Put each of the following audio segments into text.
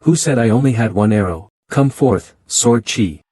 Who said I only had one arrow? Come forth, sword chi.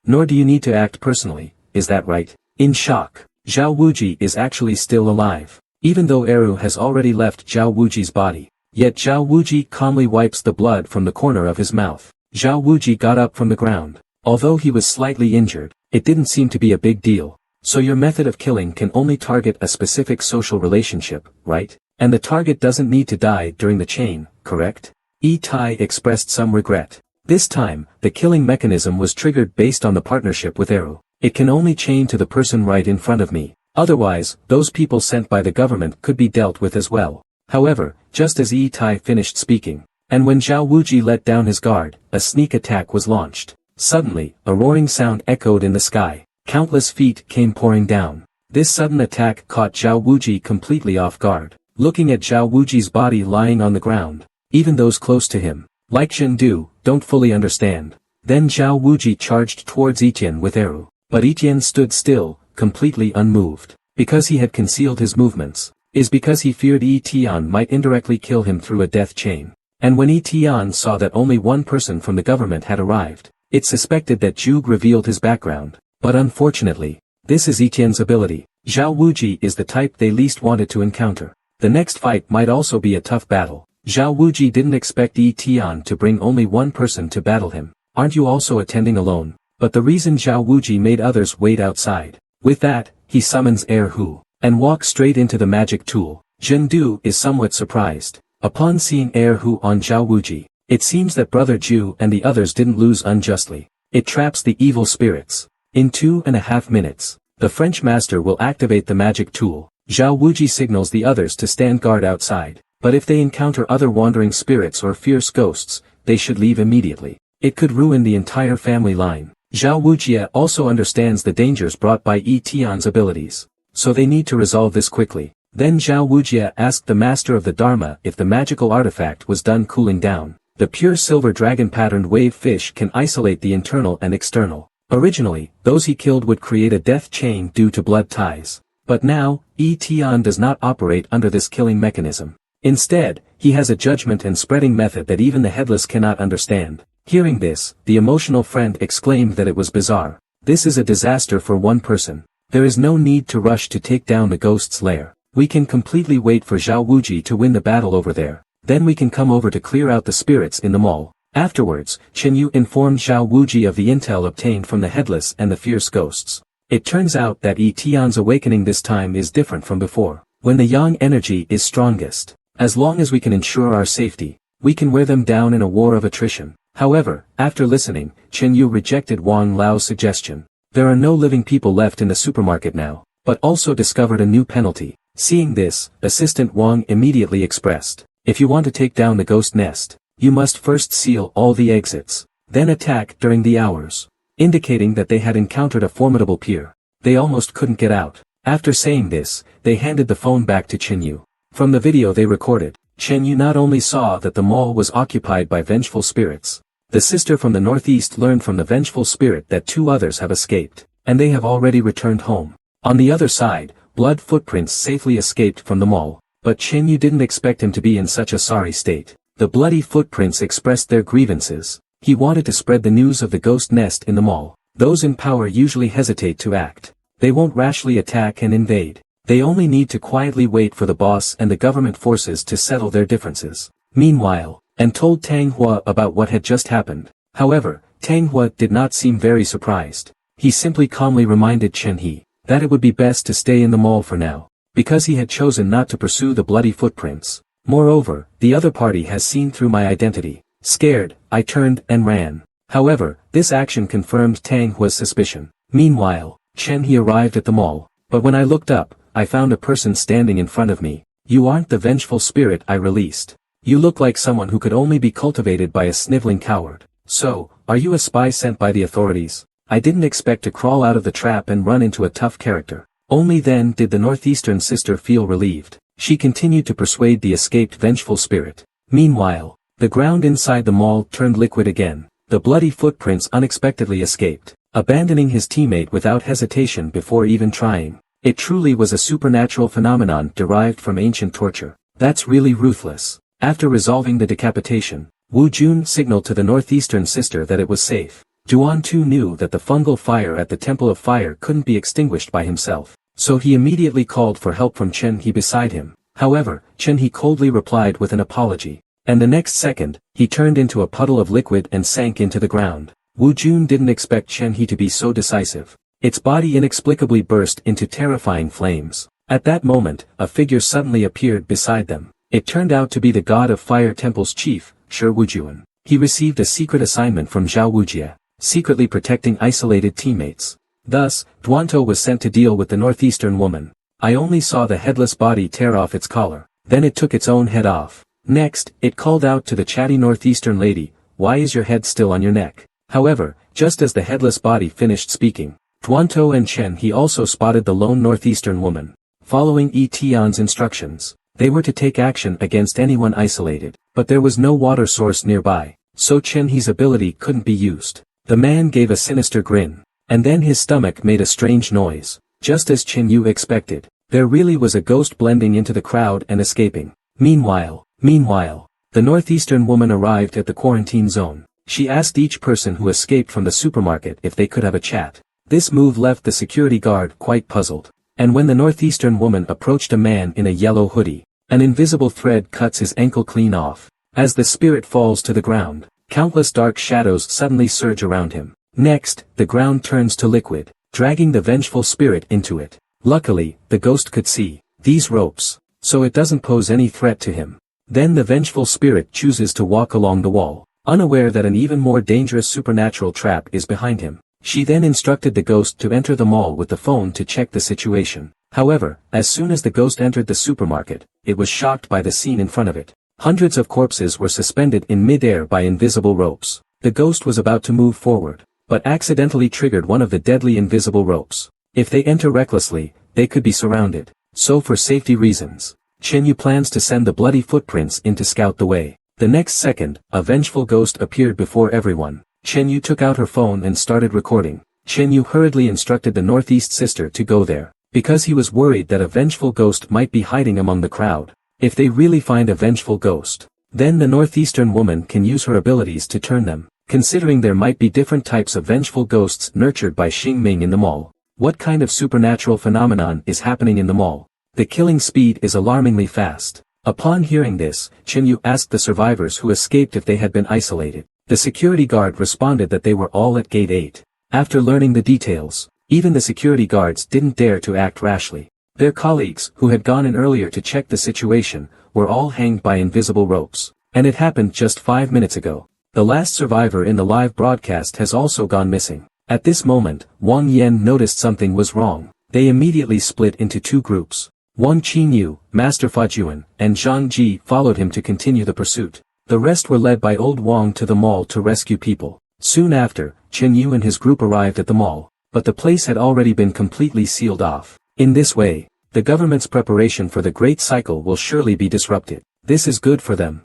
Nor do you need to act personally, is that right? In shock, Zhao Wuji is actually still alive. Even though Eru has already left Zhao Wuji's body, yet Zhao Wuji calmly wipes the blood from the corner of his mouth. Zhao Wuji got up from the ground. Although he was slightly injured, it didn't seem to be a big deal. So your method of killing can only target a specific social relationship, right? And the target doesn't need to die during the chain, correct? Tai expressed some regret. This time, the killing mechanism was triggered based on the partnership with Eru. It can only chain to the person right in front of me. Otherwise, those people sent by the government could be dealt with as well. However, just as Tai finished speaking, and when Zhao Wuji let down his guard, a sneak attack was launched. Suddenly, a roaring sound echoed in the sky. Countless feet came pouring down. This sudden attack caught Zhao Wuji completely off guard. Looking at Zhao Wuji's body lying on the ground, even those close to him, like Chengdu, don't fully understand. Then Zhao Wuji charged towards Etienne with Eru, but Etienne stood still, completely unmoved. Because he had concealed his movements, is because he feared Etienne might indirectly kill him through a death chain. And when Etienne saw that only one person from the government had arrived, it suspected that Zhuge revealed his background. But unfortunately, this is Etienne's ability. Zhao Wuji is the type they least wanted to encounter. The next fight might also be a tough battle. Zhao Wuji didn't expect Etienne to bring only one person to battle him. Aren't you also attending alone? But the reason Zhao Wuji made others wait outside. With that, he summons Hu, and walks straight into the magic tool. Chengdu is somewhat surprised. Upon seeing Hu on Zhao Wuji, it seems that Brother Zhu and the others didn't lose unjustly. It traps the evil spirits. In 2.5 minutes, the French master will activate the magic tool. Zhao Wuji signals the others to stand guard outside, but if they encounter other wandering spirits or fierce ghosts, they should leave immediately. It could ruin the entire family line. Zhao Wuji also understands the dangers brought by Etienne's abilities, so they need to resolve this quickly. Then Zhao Wuji asked the master of the Dharma if the magical artifact was done cooling down. The pure silver dragon patterned wave fish can isolate the internal and external. Originally, those he killed would create a death chain due to blood ties. But now, Etienne does not operate under this killing mechanism. Instead, he has a judgment and spreading method that even the headless cannot understand. Hearing this, the emotional friend exclaimed that it was bizarre. This is a disaster for one person. There is no need to rush to take down the ghost's lair. We can completely wait for Zhao Wuji to win the battle over there. Then we can come over to clear out the spirits in the mall. Afterwards, Chen Yu informed Zhao Wuji of the intel obtained from the headless and the fierce ghosts. It turns out that Etienne's awakening this time is different from before, when the yang energy is strongest. As long as we can ensure our safety, we can wear them down in a war of attrition. However, after listening, Chen Yu rejected Wang Lao's suggestion. There are no living people left in the supermarket now, but also discovered a new penalty. Seeing this, Assistant Wang immediately expressed, if you want to take down the ghost nest, you must first seal all the exits, then attack during the hours, indicating that they had encountered a formidable peer. They almost couldn't get out. After saying this, they handed the phone back to Chen Yu. From the video they recorded, Chen Yu not only saw that the mall was occupied by vengeful spirits, the sister from the northeast learned from the vengeful spirit that 2 others have escaped, and they have already returned home. On the other side, Blood Footprints safely escaped from the mall, but Chen Yu didn't expect him to be in such a sorry state. The Bloody Footprints expressed their grievances. He wanted to spread the news of the ghost nest in the mall. Those in power usually hesitate to act. They won't rashly attack and invade. They only need to quietly wait for the boss and the government forces to settle their differences. Meanwhile, and told Tang Hua about what had just happened. However, Tang Hua did not seem very surprised. He simply calmly reminded Chen He that it would be best to stay in the mall for now, because he had chosen not to pursue the Bloody Footprints. Moreover, the other party has seen through my identity. Scared, I turned and ran. However, this action confirmed Tang Hua's suspicion. Meanwhile, Chen He arrived at the mall, but when I looked up, I found a person standing in front of me. You aren't the vengeful spirit I released. You look like someone who could only be cultivated by a sniveling coward. So, are you a spy sent by the authorities? I didn't expect to crawl out of the trap and run into a tough character. Only then did the northeastern sister feel relieved. She continued to persuade the escaped vengeful spirit. Meanwhile, the ground inside the mall turned liquid again. The Bloody Footprints unexpectedly escaped, abandoning his teammate without hesitation before even trying. It truly was a supernatural phenomenon derived from ancient torture. That's really ruthless. After resolving the decapitation, Wu Jun signaled to the northeastern sister that it was safe. Duan Tu knew that the fungal fire at the Temple of Fire couldn't be extinguished by himself, so he immediately called for help from Chen He beside him. However, Chen He coldly replied with an apology. And the next second, he turned into a puddle of liquid and sank into the ground. Wu Jun didn't expect Chen He to be so decisive. Its body inexplicably burst into terrifying flames. At that moment, a figure suddenly appeared beside them. It turned out to be the God of Fire Temple's chief, Shi Wujuan. He received a secret assignment from Zhao Wujie, secretly protecting isolated teammates. Thus, Duanto was sent to deal with the northeastern woman. I only saw the headless body tear off its collar. Then it took its own head off. Next, it called out to the chatty northeastern lady, "Why is your head still on your neck?" However, just as the headless body finished speaking, Duanto and Chen He also spotted the lone northeastern woman. Following Yi Tian's instructions, they were to take action against anyone isolated, but there was no water source nearby, so Chen He's ability couldn't be used. The man gave a sinister grin, and then his stomach made a strange noise. Just as Chen Yu expected, there really was a ghost blending into the crowd and escaping. Meanwhile, the northeastern woman arrived at the quarantine zone. She asked each person who escaped from the supermarket if they could have a chat. This move left the security guard quite puzzled. And when the northeastern woman approached a man in a yellow hoodie, an invisible thread cuts his ankle clean off. As the spirit falls to the ground, countless dark shadows suddenly surge around him. Next, the ground turns to liquid, dragging the vengeful spirit into it. Luckily, the ghost could see these ropes, so it doesn't pose any threat to him. Then the vengeful spirit chooses to walk along the wall, unaware that an even more dangerous supernatural trap is behind him. She then instructed the ghost to enter the mall with the phone to check the situation. However, as soon as the ghost entered the supermarket, it was shocked by the scene in front of it. Hundreds of corpses were suspended in mid-air by invisible ropes. The ghost was about to move forward, but accidentally triggered one of the deadly invisible ropes. If they enter recklessly, they could be surrounded. So for safety reasons, Chen Yu plans to send the bloody footprints in to scout the way. The next second, a vengeful ghost appeared before everyone. Chen Yu took out her phone and started recording. Chen Yu hurriedly instructed the northeast sister to go there, because he was worried that a vengeful ghost might be hiding among the crowd. If they really find a vengeful ghost, then the northeastern woman can use her abilities to turn them. Considering there might be different types of vengeful ghosts nurtured by Xingming in the mall, what kind of supernatural phenomenon is happening in the mall? The killing speed is alarmingly fast. Upon hearing this, Chen Yu asked the survivors who escaped if they had been isolated. The security guard responded that they were all at Gate 8. After learning the details, even the security guards didn't dare to act rashly. Their colleagues, who had gone in earlier to check the situation, were all hanged by invisible ropes. And it happened just 5 minutes ago. The last survivor in the live broadcast has also gone missing. At this moment, Wang Yan noticed something was wrong. They immediately split into two groups. Wang Qinyu, Master Fajuan, and Zhang Ji followed him to continue the pursuit. The rest were led by Old Wang to the mall to rescue people. Soon after, Chen Yu and his group arrived at the mall, but the place had already been completely sealed off. In this way, the government's preparation for the Great Cycle will surely be disrupted. This is good for them.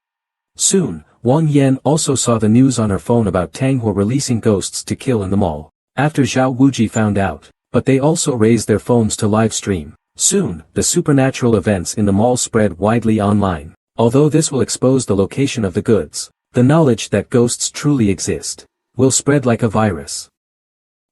Soon, Wang Yan also saw the news on her phone about Tanghua releasing ghosts to kill in the mall. After Zhao Wuji found out, but they also raised their phones to live stream. Soon, the supernatural events in the mall spread widely online. Although this will expose the location of the goods, the knowledge that ghosts truly exist will spread like a virus.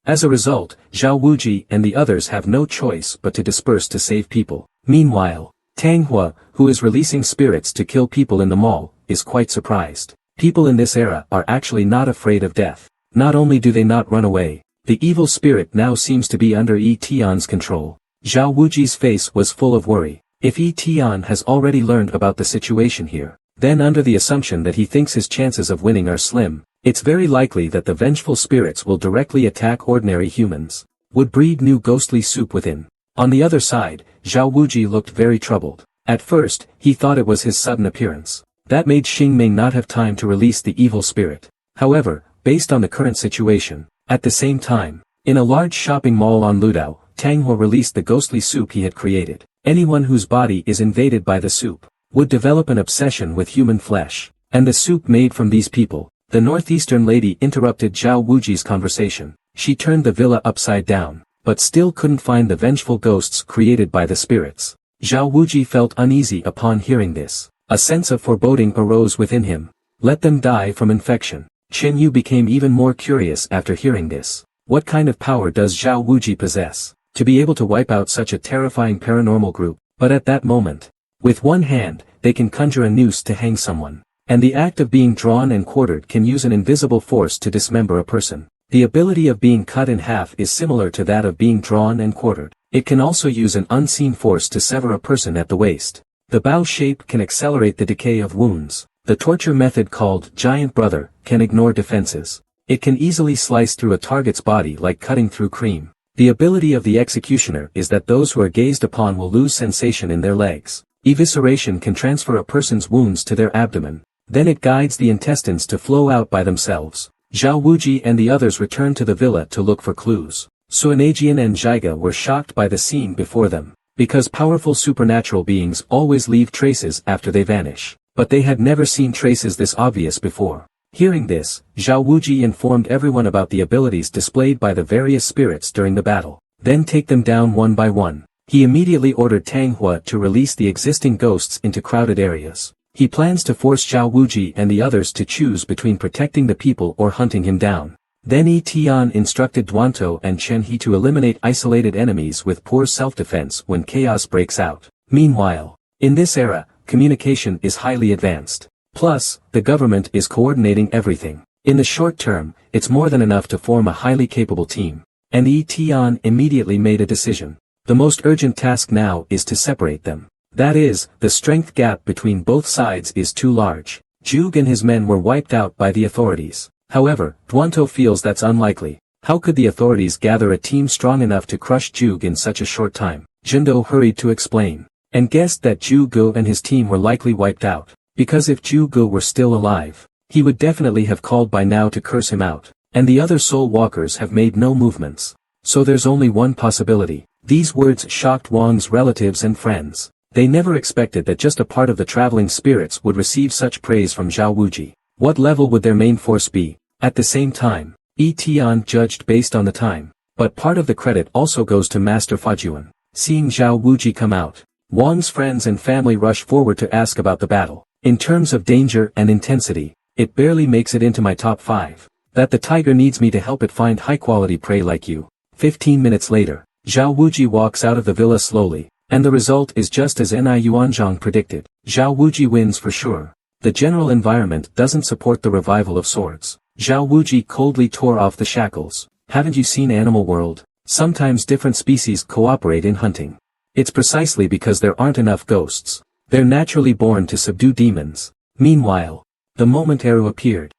As a result, Zhao Wuji and the others have no choice but to disperse to save people. Meanwhile, Tanghua, who is releasing spirits to kill people in the mall, is quite surprised. People in this era are actually not afraid of death. Not only do they not run away, the evil spirit now seems to be under Yi Tian's control. Zhao Wuji's face was full of worry. If Yi Tian has already learned about the situation here, then under the assumption that he thinks his chances of winning are slim, it's very likely that the vengeful spirits will directly attack ordinary humans, would breed new ghostly soup within. On the other side, Zhao Wuji looked very troubled. At first, he thought it was his sudden appearance. That made Xingming not have time to release the evil spirit. However, based on the current situation, at the same time, in a large shopping mall on Ludao, Tanghua released the ghostly soup he had created. Anyone whose body is invaded by the soup would develop an obsession with human flesh, and the soup made from these people. The northeastern lady interrupted Zhao Wuji's conversation. She turned the villa upside down, but still couldn't find the vengeful ghosts created by the spirits. Zhao Wuji felt uneasy upon hearing this. A sense of foreboding arose within him. Let them die from infection. Chen Yu became even more curious after hearing this. What kind of power does Zhao Wuji possess, to be able to wipe out such a terrifying paranormal group? But at that moment, with one hand, they can conjure a noose to hang someone. And the act of being drawn and quartered can use an invisible force to dismember a person. The ability of being cut in half is similar to that of being drawn and quartered. It can also use an unseen force to sever a person at the waist. The bow shape can accelerate the decay of wounds. The torture method called Giant Brother can ignore defenses. It can easily slice through a target's body like cutting through cream. The ability of the executioner is that those who are gazed upon will lose sensation in their legs. Evisceration can transfer a person's wounds to their abdomen. Then it guides the intestines to flow out by themselves. Zhao Wuji and the others returned to the villa to look for clues. Suanajian and Jiga were shocked by the scene before them, because powerful supernatural beings always leave traces after they vanish. But they had never seen traces this obvious before. Hearing this, Zhao Wuji informed everyone about the abilities displayed by the various spirits during the battle. Then take them down one by one. He immediately ordered Manhwa to release the existing ghosts into crowded areas. He plans to force Zhao Wuji and the others to choose between protecting the people or hunting him down. Then Yi Tian instructed Duantou and Chen He to eliminate isolated enemies with poor self-defense when chaos breaks out. Meanwhile, in this era, communication is highly advanced. Plus, the government is coordinating everything. In the short term, it's more than enough to form a highly capable team. And Yi Tian immediately made a decision. The most urgent task now is to separate them. That is, the strength gap between both sides is too large. Zhuge and his men were wiped out by the authorities. However, Duantou feels that's unlikely. How could the authorities gather a team strong enough to crush Zhuge in such a short time? Zhendo hurried to explain, and guessed that Zhuge and his team were likely wiped out. Because if Zhuge were still alive, he would definitely have called by now to curse him out. And the other soul walkers have made no movements. So there's only one possibility. These words shocked Wang's relatives and friends. They never expected that just a part of the traveling spirits would receive such praise from Zhao Wuji. What level would their main force be? At the same time, Yi Tian judged based on the time. But part of the credit also goes to Master Fajuan. Seeing Zhao Wuji come out, Wang's friends and family rush forward to ask about the battle. In terms of danger and intensity, it barely makes it into my top 5. That the tiger needs me to help it find high-quality prey like you. 15 minutes later, Zhao Wuji walks out of the villa slowly. And the result is just as Ni Yuanzhang predicted. Zhao Wuji wins for sure. The general environment doesn't support the revival of swords. Zhao Wuji coldly tore off the shackles. Haven't you seen Animal World? Sometimes different species cooperate in hunting. It's precisely because there aren't enough ghosts. They're naturally born to subdue demons. Meanwhile, the moment Eru appeared,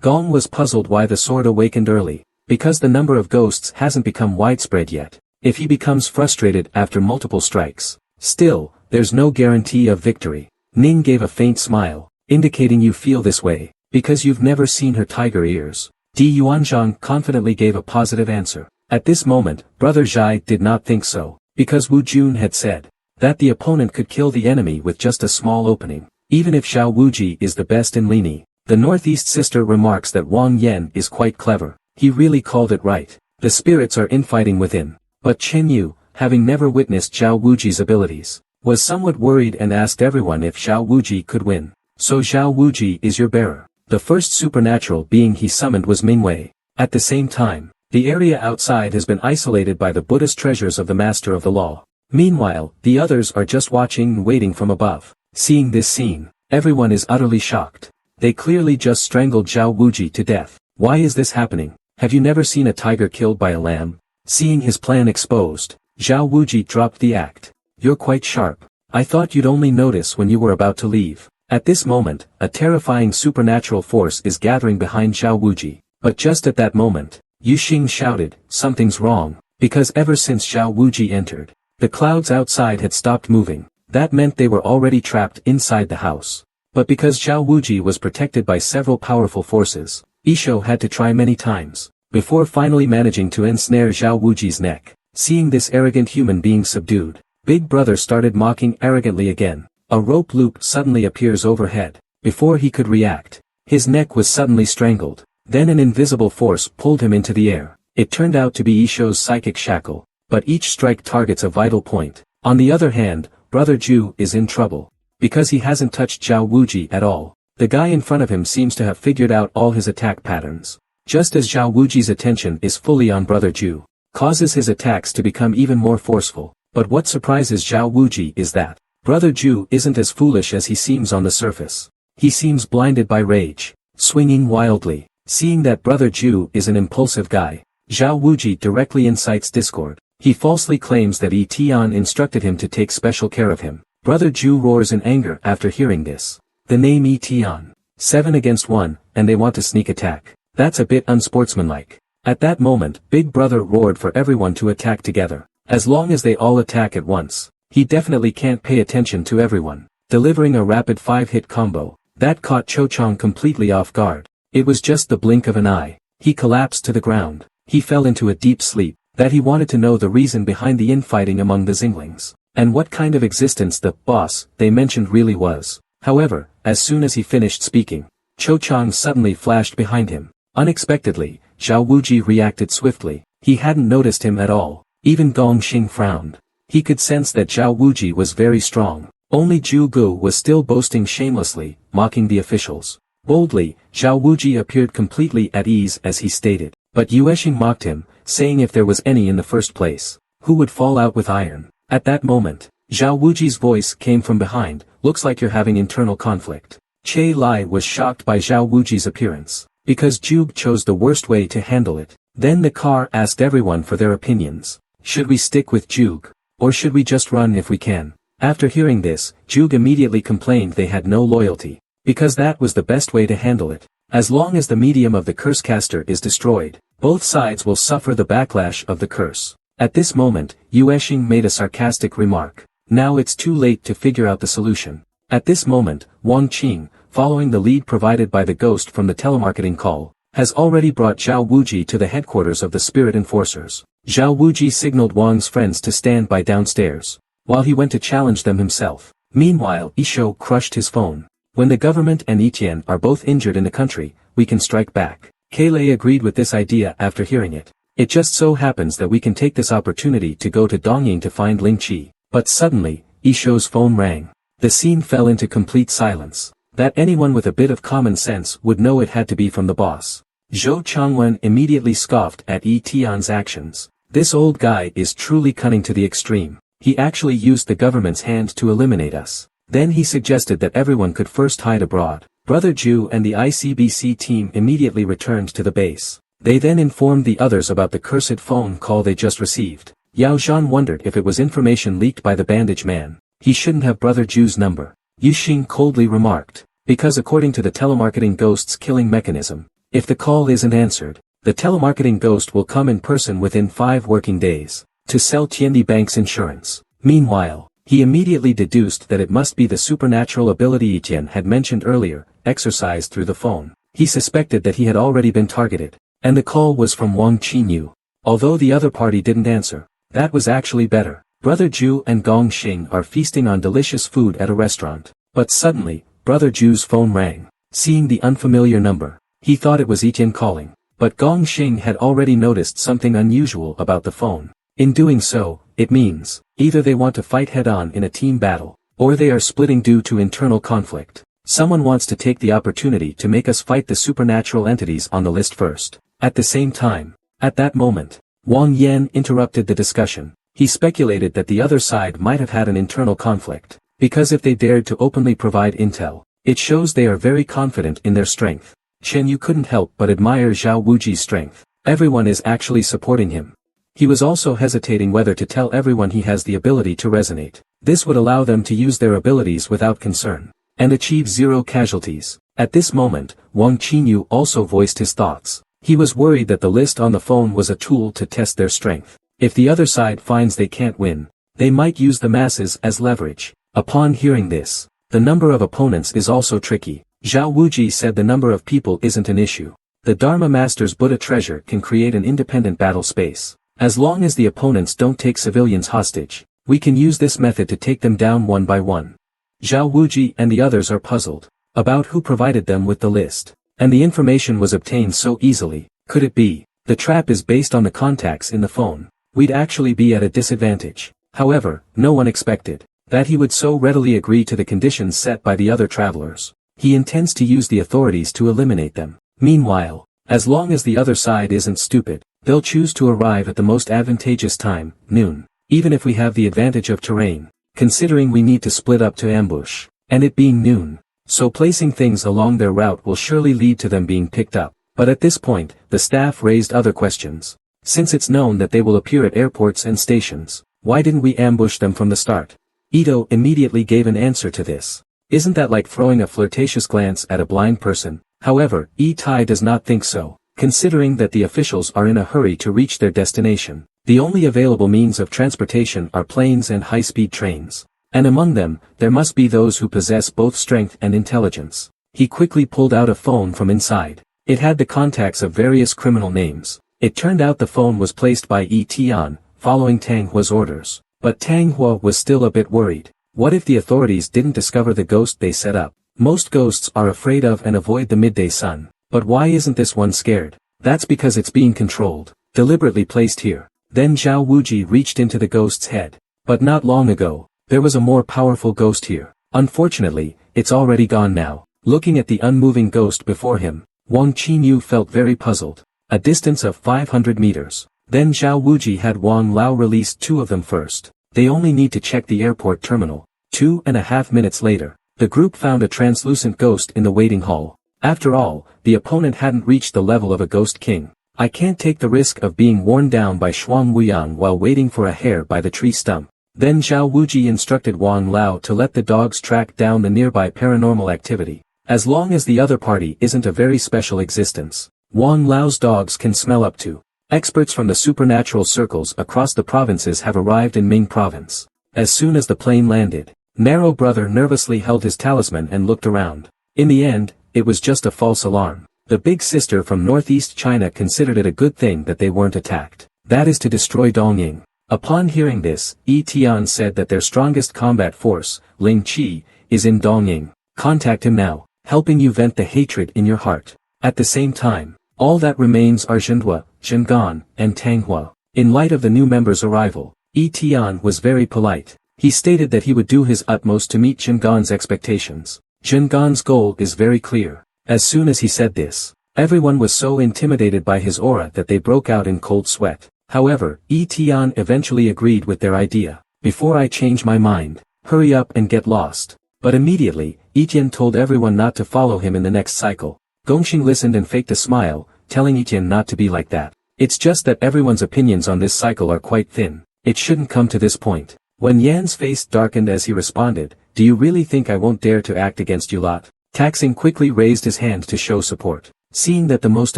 Gong was puzzled why the sword awakened early. Because the number of ghosts hasn't become widespread yet. If he becomes frustrated after multiple strikes, still, there's no guarantee of victory. Ning gave a faint smile, indicating you feel this way, because you've never seen her tiger ears. Di Yuanzhang confidently gave a positive answer. At this moment, Brother Zhai did not think so, because Wu Jun had said that the opponent could kill the enemy with just a small opening. Even if Zhao Wuji is the best in Lini, the Northeast sister remarks that Wang Yan is quite clever. He really called it right. The spirits are infighting within. But Chen Yu, having never witnessed Zhao Wuji's abilities, was somewhat worried and asked everyone if Zhao Wuji could win. So Zhao Wuji is your bearer. The first supernatural being he summoned was Mingwei. At the same time, the area outside has been isolated by the Buddhist treasures of the Master of the Law. Meanwhile, the others are just watching and waiting from above. Seeing this scene, everyone is utterly shocked. They clearly just strangled Zhao Wuji to death. Why is this happening? Have you never seen a tiger killed by a lamb? Seeing his plan exposed, Zhao Wuji dropped the act. You're quite sharp. I thought you'd only notice when you were about to leave. At this moment, a terrifying supernatural force is gathering behind Zhao Wuji. But just at that moment, Yu Xing shouted, something's wrong, because ever since Zhao Wuji entered, the clouds outside had stopped moving. That meant they were already trapped inside the house. But because Zhao Wuji was protected by several powerful forces, Isho had to try many times, before finally managing to ensnare Zhao Wuji's neck. Seeing this arrogant human being subdued, Big Brother started mocking arrogantly again. A rope loop suddenly appears overhead. Before he could react, his neck was suddenly strangled. Then an invisible force pulled him into the air. It turned out to be Isho's psychic shackle, but each strike targets a vital point. On the other hand, Brother Ju is in trouble. Because he hasn't touched Zhao Wuji at all. The guy in front of him seems to have figured out all his attack patterns. Just as Zhao Wuji's attention is fully on Brother Zhu, causes his attacks to become even more forceful. But what surprises Zhao Wuji is that Brother Zhu isn't as foolish as he seems on the surface. He seems blinded by rage, swinging wildly. Seeing that Brother Zhu is an impulsive guy, Zhao Wuji directly incites discord. He falsely claims that Tian instructed him to take special care of him. Brother Zhu roars in anger after hearing this. The name Tian. 7 against 1, and they want to sneak attack. That's a bit unsportsmanlike. At that moment, Big Brother roared for everyone to attack together. As long as they all attack at once, he definitely can't pay attention to everyone. Delivering a rapid 5-hit combo, that caught Cho Chang completely off guard. It was just the blink of an eye. He collapsed to the ground. He fell into a deep sleep, that he wanted to know the reason behind the infighting among the Zinglings, and what kind of existence the boss they mentioned really was. However, as soon as he finished speaking, Cho Chang suddenly flashed behind him. Unexpectedly, Zhao Wuji reacted swiftly. He hadn't noticed him at all. Even Gong Xing frowned. He could sense that Zhao Wuji was very strong. Only Zhu Gu was still boasting shamelessly, mocking the officials. Boldly, Zhao Wuji appeared completely at ease as he stated. But Yueshing mocked him, saying if there was any in the first place, who would fall out with iron. At that moment, Zhao Wuji's voice came from behind. Looks like you're having internal conflict. Che Lai was shocked by Zhao Wuji's appearance, because Zhu chose the worst way to handle it. Then the car asked everyone for their opinions. Should we stick with Zhu, or should we just run if we can? After hearing this, Zhu immediately complained they had no loyalty, because that was the best way to handle it. As long as the medium of the curse caster is destroyed, both sides will suffer the backlash of the curse. At this moment, Yueshing made a sarcastic remark. Now it's too late to figure out the solution. At this moment, Wang Qing, following the lead provided by the ghost from the telemarketing call, has already brought Zhao Wuji to the headquarters of the spirit enforcers. Zhao Wuji signaled Wang's friends to stand by downstairs, while he went to challenge them himself. Meanwhile, Isho crushed his phone. When the government and Etienne are both injured in the country, we can strike back. Keilei agreed with this idea after hearing it. It just so happens that we can take this opportunity to go to Dongying to find Ling Qi. But suddenly, Isho's phone rang. The scene fell into complete silence. That anyone with a bit of common sense would know it had to be from the boss. Zhou Changwen immediately scoffed at Tian's actions. This old guy is truly cunning to the extreme. He actually used the government's hand to eliminate us. Then he suggested that everyone could first hide abroad. Brother Zhu and the ICBC team immediately returned to the base. They then informed the others about the cursed phone call they just received. Yao Zhan wondered if it was information leaked by the bandage man. He shouldn't have Brother Zhu's number. Yuxing coldly remarked. Because according to the telemarketing ghost's killing mechanism, if the call isn't answered, the telemarketing ghost will come in person within 5 working days, to sell Tiandi Bank's insurance. Meanwhile, he immediately deduced that it must be the supernatural ability Etienne had mentioned earlier, exercised through the phone. He suspected that he had already been targeted, and the call was from Wang Qinyu. Although the other party didn't answer, that was actually better. Brother Zhu and Gong Xing are feasting on delicious food at a restaurant. But suddenly, Brother Zhu's phone rang. Seeing the unfamiliar number, he thought it was Etienne calling. But Gong Xing had already noticed something unusual about the phone. In doing so, it means, either they want to fight head-on in a team battle, or they are splitting due to internal conflict. Someone wants to take the opportunity to make us fight the supernatural entities on the list first. At the same time, at that moment, Wang Yan interrupted the discussion. He speculated that the other side might have had an internal conflict, because if they dared to openly provide intel, it shows they are very confident in their strength. Chen Yu couldn't help but admire Zhao Wuji's strength. Everyone is actually supporting him. He was also hesitating whether to tell everyone he has the ability to resonate. This would allow them to use their abilities without concern, and achieve 0 casualties. At this moment, Wang Qinyu also voiced his thoughts. He was worried that the list on the phone was a tool to test their strength. If the other side finds they can't win, they might use the masses as leverage. Upon hearing this, the number of opponents is also tricky. Zhao Wuji said the number of people isn't an issue. The Dharma Master's Buddha treasure can create an independent battle space. As long as the opponents don't take civilians hostage, we can use this method to take them down one by one. Zhao Wuji and the others are puzzled about who provided them with the list. And the information was obtained so easily. Could it be? The trap is based on the contacts in the phone. We'd actually be at a disadvantage. However, no one expected that he would so readily agree to the conditions set by the other travelers. He intends to use the authorities to eliminate them. Meanwhile, as long as the other side isn't stupid, they'll choose to arrive at the most advantageous time, noon. Even if we have the advantage of terrain, considering we need to split up to ambush, and it being noon. So placing things along their route will surely lead to them being picked up. But at this point, the staff raised other questions. Since it's known that they will appear at airports and stations, why didn't we ambush them from the start? Ito immediately gave an answer to this. Isn't that like throwing a flirtatious glance at a blind person? However, Tai does not think so, considering that the officials are in a hurry to reach their destination. The only available means of transportation are planes and high-speed trains. And among them, there must be those who possess both strength and intelligence. He quickly pulled out a phone from inside. It had the contacts of various criminal names. It turned out the phone was placed by Tian, following Tang Hua's orders. But Tang Hua was still a bit worried. What if the authorities didn't discover the ghost they set up? Most ghosts are afraid of and avoid the midday sun. But why isn't this one scared? That's because it's being controlled, deliberately placed here. Then Zhao Wuji reached into the ghost's head. But not long ago, there was a more powerful ghost here. Unfortunately, it's already gone now. Looking at the unmoving ghost before him, Wang Qinyu felt very puzzled. A distance of 500 meters. Then Zhao Wuji had Wang Lao release 2 of them first. They only need to check the airport terminal. 2.5 minutes later, the group found a translucent ghost in the waiting hall. After all, the opponent hadn't reached the level of a ghost king. I can't take the risk of being worn down by Shuang Wuyang while waiting for a hare by the tree stump. Then Zhao Wuji instructed Wang Lao to let the dogs track down the nearby paranormal activity. As long as the other party isn't a very special existence, Wang Lao's dogs can smell up to. Experts from the supernatural circles across the provinces have arrived in Ming province. As soon as the plane landed, Narrow Brother nervously held his talisman and looked around. In the end, it was just a false alarm. The big sister from northeast China considered it a good thing that they weren't attacked. That is to destroy Dongying. Upon hearing this, Tian said that their strongest combat force, Ling Qi, is in Dongying. Contact him now, helping you vent the hatred in your heart. At the same time, all that remains are Zhendua, Zhengan, and Tanghua. In light of the new member's arrival, Tian was very polite. He stated that he would do his utmost to meet Zhengan's expectations. Zhengan's goal is very clear. As soon as he said this, everyone was so intimidated by his aura that they broke out in cold sweat. However, Tian eventually agreed with their idea. Before I change my mind, hurry up and get lost. But immediately, Etienne told everyone not to follow him in the next cycle. Gongxing listened and faked a smile, telling Etienne not to be like that. It's just that everyone's opinions on this cycle are quite thin. It shouldn't come to this point. When Yan's face darkened as he responded, do you really think I won't dare to act against you lot? Taxing quickly raised his hand to show support. Seeing that the most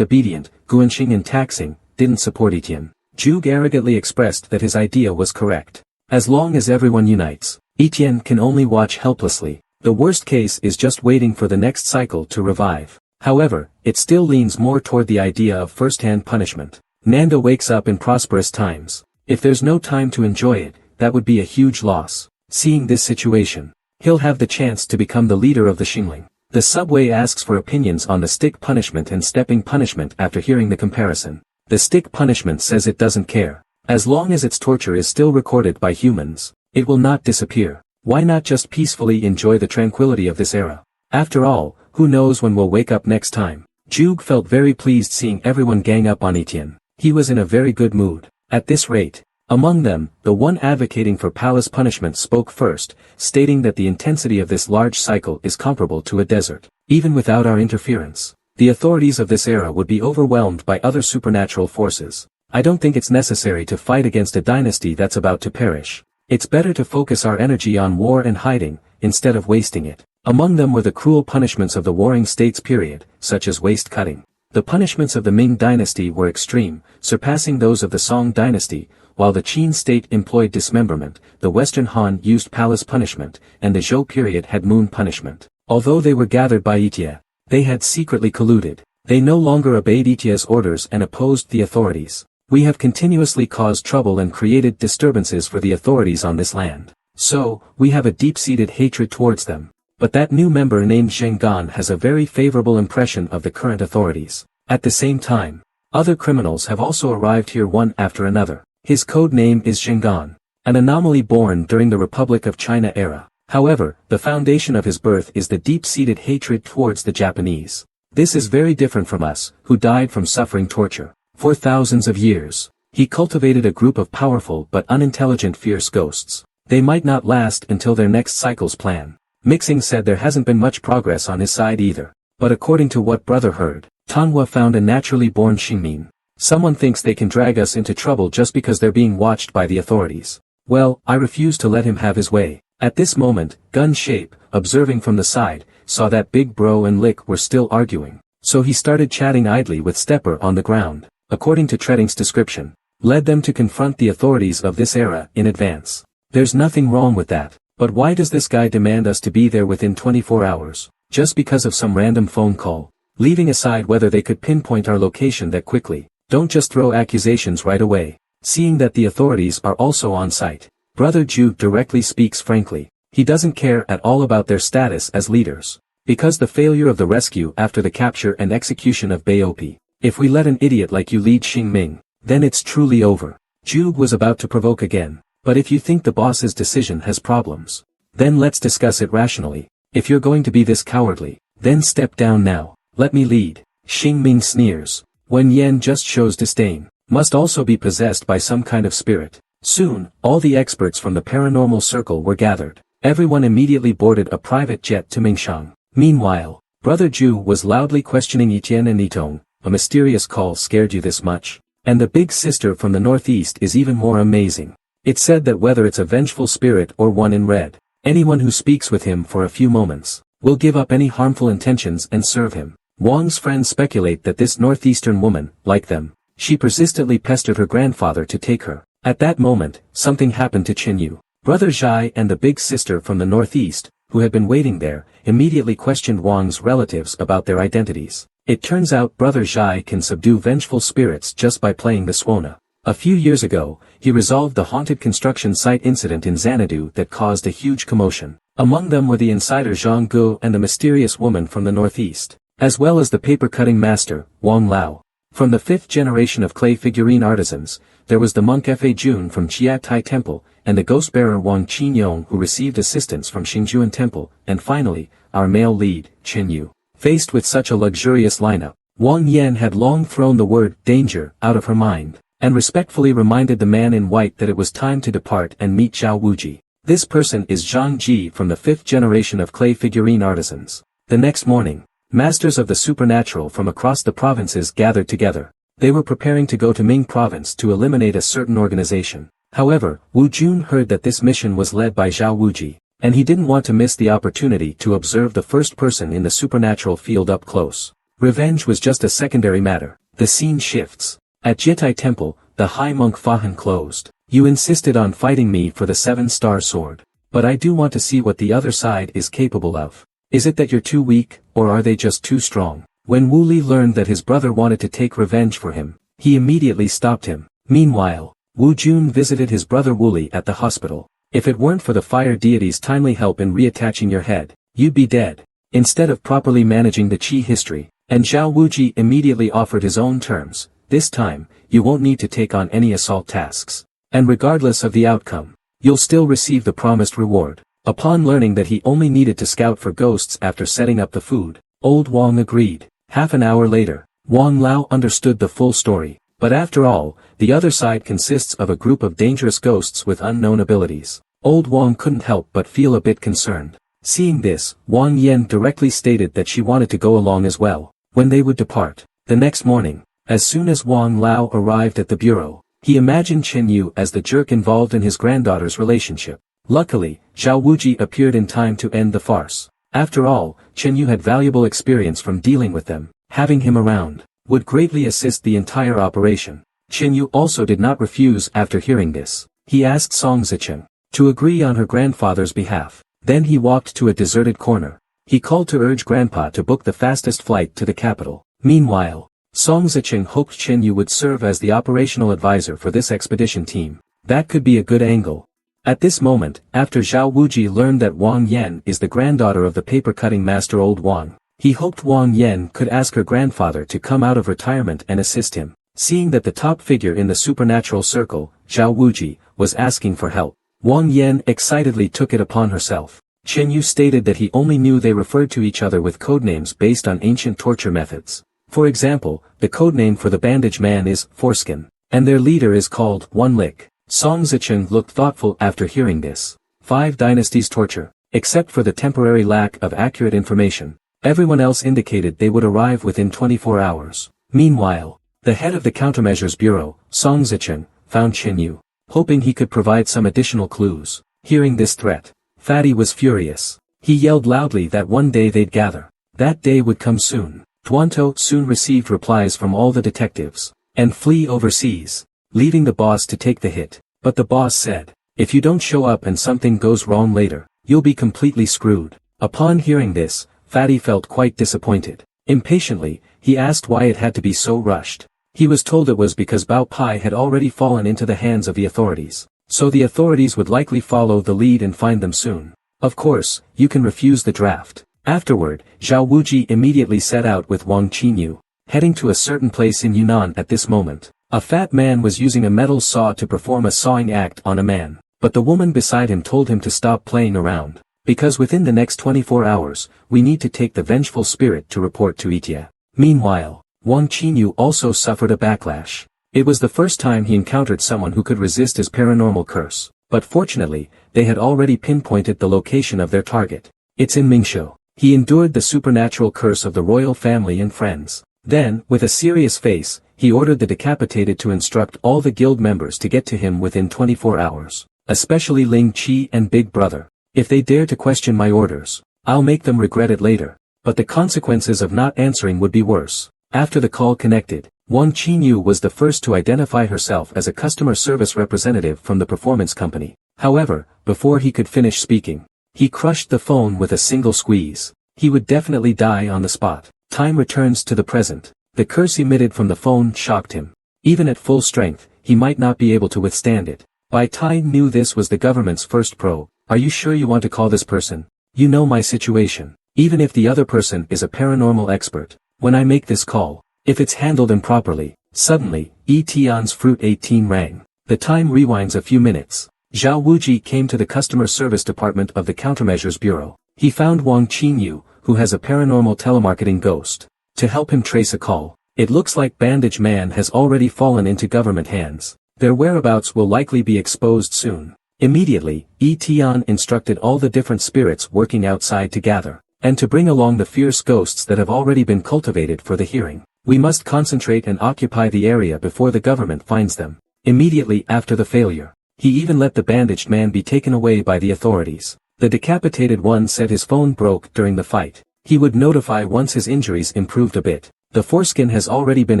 obedient, Guanxing and Taxing, didn't support Etienne, Zhuge arrogantly expressed that his idea was correct. As long as everyone unites, Etienne can only watch helplessly. The worst case is just waiting for the next cycle to revive. However, it still leans more toward the idea of first-hand punishment. Nanda wakes up in prosperous times. If there's no time to enjoy it, that would be a huge loss. Seeing this situation, he'll have the chance to become the leader of the Xingling. The subway asks for opinions on the stick punishment and stepping punishment after hearing the comparison. The stick punishment says it doesn't care. As long as its torture is still recorded by humans, it will not disappear. Why not just peacefully enjoy the tranquility of this era? After all, who knows when we'll wake up next time? Zhuge felt very pleased seeing everyone gang up on Etienne. He was in a very good mood. At this rate, among them, the one advocating for palace punishment spoke first, stating that the intensity of this large cycle is comparable to a desert. Even without our interference, the authorities of this era would be overwhelmed by other supernatural forces. I don't think it's necessary to fight against a dynasty that's about to perish. It's better to focus our energy on war and hiding, instead of wasting it. Among them were the cruel punishments of the Warring States period, such as waist cutting. The punishments of the Ming dynasty were extreme, surpassing those of the Song dynasty, while the Qin state employed dismemberment, the Western Han used palace punishment, and the Zhou period had moon punishment. Although they were gathered by Itia, they had secretly colluded. They no longer obeyed Itia's orders and opposed the authorities. We have continuously caused trouble and created disturbances for the authorities on this land. So, we have a deep-seated hatred towards them. But that new member named Zhengan has a very favorable impression of the current authorities. At the same time, other criminals have also arrived here one after another. His code name is Zhengan, an anomaly born during the Republic of China era. However, the foundation of his birth is the deep-seated hatred towards the Japanese. This is very different from us, who died from suffering torture. For thousands of years, he cultivated a group of powerful but unintelligent fierce ghosts. They might not last until their next cycle's plan. Mixing said there hasn't been much progress on his side either. But according to what brother heard, Manhwa found a naturally born Shingmin. Someone thinks they can drag us into trouble just because they're being watched by the authorities. Well, I refuse to let him have his way. At this moment, Gun Shape, observing from the side, saw that Big Bro and Lick were still arguing. So he started chatting idly with Stepper on the ground, according to Treading's description, led them to confront the authorities of this era in advance. There's nothing wrong with that, but why does this guy demand us to be there within 24 hours, just because of some random phone call? Leaving aside whether they could pinpoint our location that quickly, don't just throw accusations right away. Seeing that the authorities are also on site, Brother Ju directly speaks frankly. He doesn't care at all about their status as leaders. Because the failure of the rescue after the capture and execution of Baopi. If we let an idiot like you lead Xingming, then it's truly over. Ju was about to provoke again. But if you think the boss's decision has problems, then let's discuss it rationally. If you're going to be this cowardly, then step down now. Let me lead. Xingming sneers. Wen Yan just shows disdain. Must also be possessed by some kind of spirit. Soon, all the experts from the paranormal circle were gathered. Everyone immediately boarded a private jet to Mingshang. Meanwhile, Brother Ju was loudly questioning Yiqian and Yitong. A mysterious call scared you this much? And the big sister from the northeast is even more amazing. It said that whether it's a vengeful spirit or one in red, anyone who speaks with him for a few moments, will give up any harmful intentions and serve him. Wang's friends speculate that this northeastern woman, like them, she persistently pestered her grandfather to take her. At that moment, something happened to Qinyu. Brother Zhai and the big sister from the northeast, who had been waiting there, immediately questioned Wang's relatives about their identities. It turns out Brother Zhai can subdue vengeful spirits just by playing the Suona. A few years ago, he resolved the haunted construction site incident in Xanadu that caused a huge commotion. Among them were the insider Zhang Gu and the mysterious woman from the northeast, as well as the paper-cutting master, Wang Lao. From the fifth generation of clay figurine artisans, there was the monk Fa Jun from Chiatai Temple, and the ghost-bearer Wang Qinyong who received assistance from Xingjuan Temple, and finally, our male lead, Qinyu. Faced with such a luxurious lineup, Wang Yan had long thrown the word danger out of her mind, and respectfully reminded the man in white that it was time to depart and meet Zhao Wuji. This person is Zhang Ji from the fifth generation of clay figurine artisans. The next morning, masters of the supernatural from across the provinces gathered together. They were preparing to go to Ming province to eliminate a certain organization. However, Wu Jun heard that this mission was led by Zhao Wuji, and he didn't want to miss the opportunity to observe the first person in the supernatural field up close. Revenge was just a secondary matter. The scene shifts. At Jitai Temple, the high monk Fahan closed. You insisted on fighting me for the 7-star sword. But I do want to see what the other side is capable of. Is it that you're too weak, or are they just too strong? When Wu Li learned that his brother wanted to take revenge for him, he immediately stopped him. Meanwhile, Wu Jun visited his brother Wu Li at the hospital. If it weren't for the fire deity's timely help in reattaching your head, you'd be dead. Instead of properly managing the Qi history, and Zhao Wuji immediately offered his own terms. This time, you won't need to take on any assault tasks. And regardless of the outcome, you'll still receive the promised reward. Upon learning that he only needed to scout for ghosts after setting up the food, old Wang agreed. Half an hour later, Wang Lao understood the full story. But after all, the other side consists of a group of dangerous ghosts with unknown abilities. Old Wang couldn't help but feel a bit concerned. Seeing this, Wang Yan directly stated that she wanted to go along as well. When they would depart, the next morning, as soon as Wang Lao arrived at the bureau, he imagined Chen Yu as the jerk involved in his granddaughter's relationship. Luckily, Zhao Wuji appeared in time to end the farce. After all, Chen Yu had valuable experience from dealing with them. Having him around would greatly assist the entire operation. Chen Yu also did not refuse after hearing this. He asked Song Zicheng to agree on her grandfather's behalf. Then he walked to a deserted corner. He called to urge Grandpa to book the fastest flight to the capital. Meanwhile, Song Zicheng hoped Chen Yu would serve as the operational advisor for this expedition team. That could be a good angle. At this moment, after Zhao Wuji learned that Wang Yan is the granddaughter of the paper-cutting master Old Wang, he hoped Wang Yan could ask her grandfather to come out of retirement and assist him. Seeing that the top figure in the supernatural circle, Zhao Wuji, was asking for help, Wang Yan excitedly took it upon herself. Chen Yu stated that he only knew they referred to each other with codenames based on ancient torture methods. For example, the codename for the bandage man is Foreskin, and their leader is called One Lick. Song Zicheng looked thoughtful after hearing this. 5 dynasties torture. Except for the temporary lack of accurate information, everyone else indicated they would arrive within 24 hours. Meanwhile, the head of the Countermeasures Bureau, Song Zicheng, found Chen Yu, hoping he could provide some additional clues. Hearing this threat, Fatty was furious. He yelled loudly that one day they'd gather. That day would come soon. Tuanto soon received replies from all the detectives, and flee overseas, leaving the boss to take the hit. But the boss said, if you don't show up and something goes wrong later, you'll be completely screwed. Upon hearing this, Fatty felt quite disappointed. Impatiently, he asked why it had to be so rushed. He was told it was because Bao Pai had already fallen into the hands of the authorities, so the authorities would likely follow the lead and find them soon. Of course, you can refuse the draft. Afterward, Zhao Wuji immediately set out with Wang Qinyu, heading to a certain place in Yunnan at this moment. A fat man was using a metal saw to perform a sawing act on a man, but the woman beside him told him to stop playing around, because within the next 24 hours, we need to take the vengeful spirit to report to Itia. Meanwhile, Wang Qinyu also suffered a backlash. It was the first time he encountered someone who could resist his paranormal curse, but fortunately, they had already pinpointed the location of their target. It's in Mingshou. He endured the supernatural curse of the royal family and friends. Then, with a serious face, he ordered the decapitated to instruct all the guild members to get to him within 24 hours, especially Ling Qi and Big Brother. If they dare to question my orders, I'll make them regret it later. But the consequences of not answering would be worse. After the call connected, Wang Qinyu was the first to identify herself as a customer service representative from the performance company. However, before he could finish speaking, he crushed the phone with a single squeeze. He would definitely die on the spot. Time returns to the present. The curse emitted from the phone shocked him. Even at full strength, he might not be able to withstand it. Bai Tai knew this was the government's first probe. Are you sure you want to call this person? You know my situation. Even if the other person is a paranormal expert, when I make this call, if it's handled improperly, suddenly, Tian's Fruit 18 rang. The time rewinds a few minutes. Zhao Wuji came to the customer service department of the Countermeasures Bureau. He found Wang Qinyu, who has a paranormal telemarketing ghost, to help him trace a call. It looks like Bandage Man has already fallen into government hands. Their whereabouts will likely be exposed soon. Immediately, Tian instructed all the different spirits working outside to gather, and to bring along the fierce ghosts that have already been cultivated for the hearing. We must concentrate and occupy the area before the government finds them. Immediately after the failure, he even let the bandaged man be taken away by the authorities. The decapitated one said his phone broke during the fight. He would notify once his injuries improved a bit. The foreskin has already been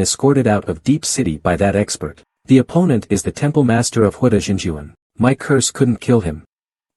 escorted out of Deep City by that expert. The opponent is the temple master of Huda Jinjuan. My curse couldn't kill him.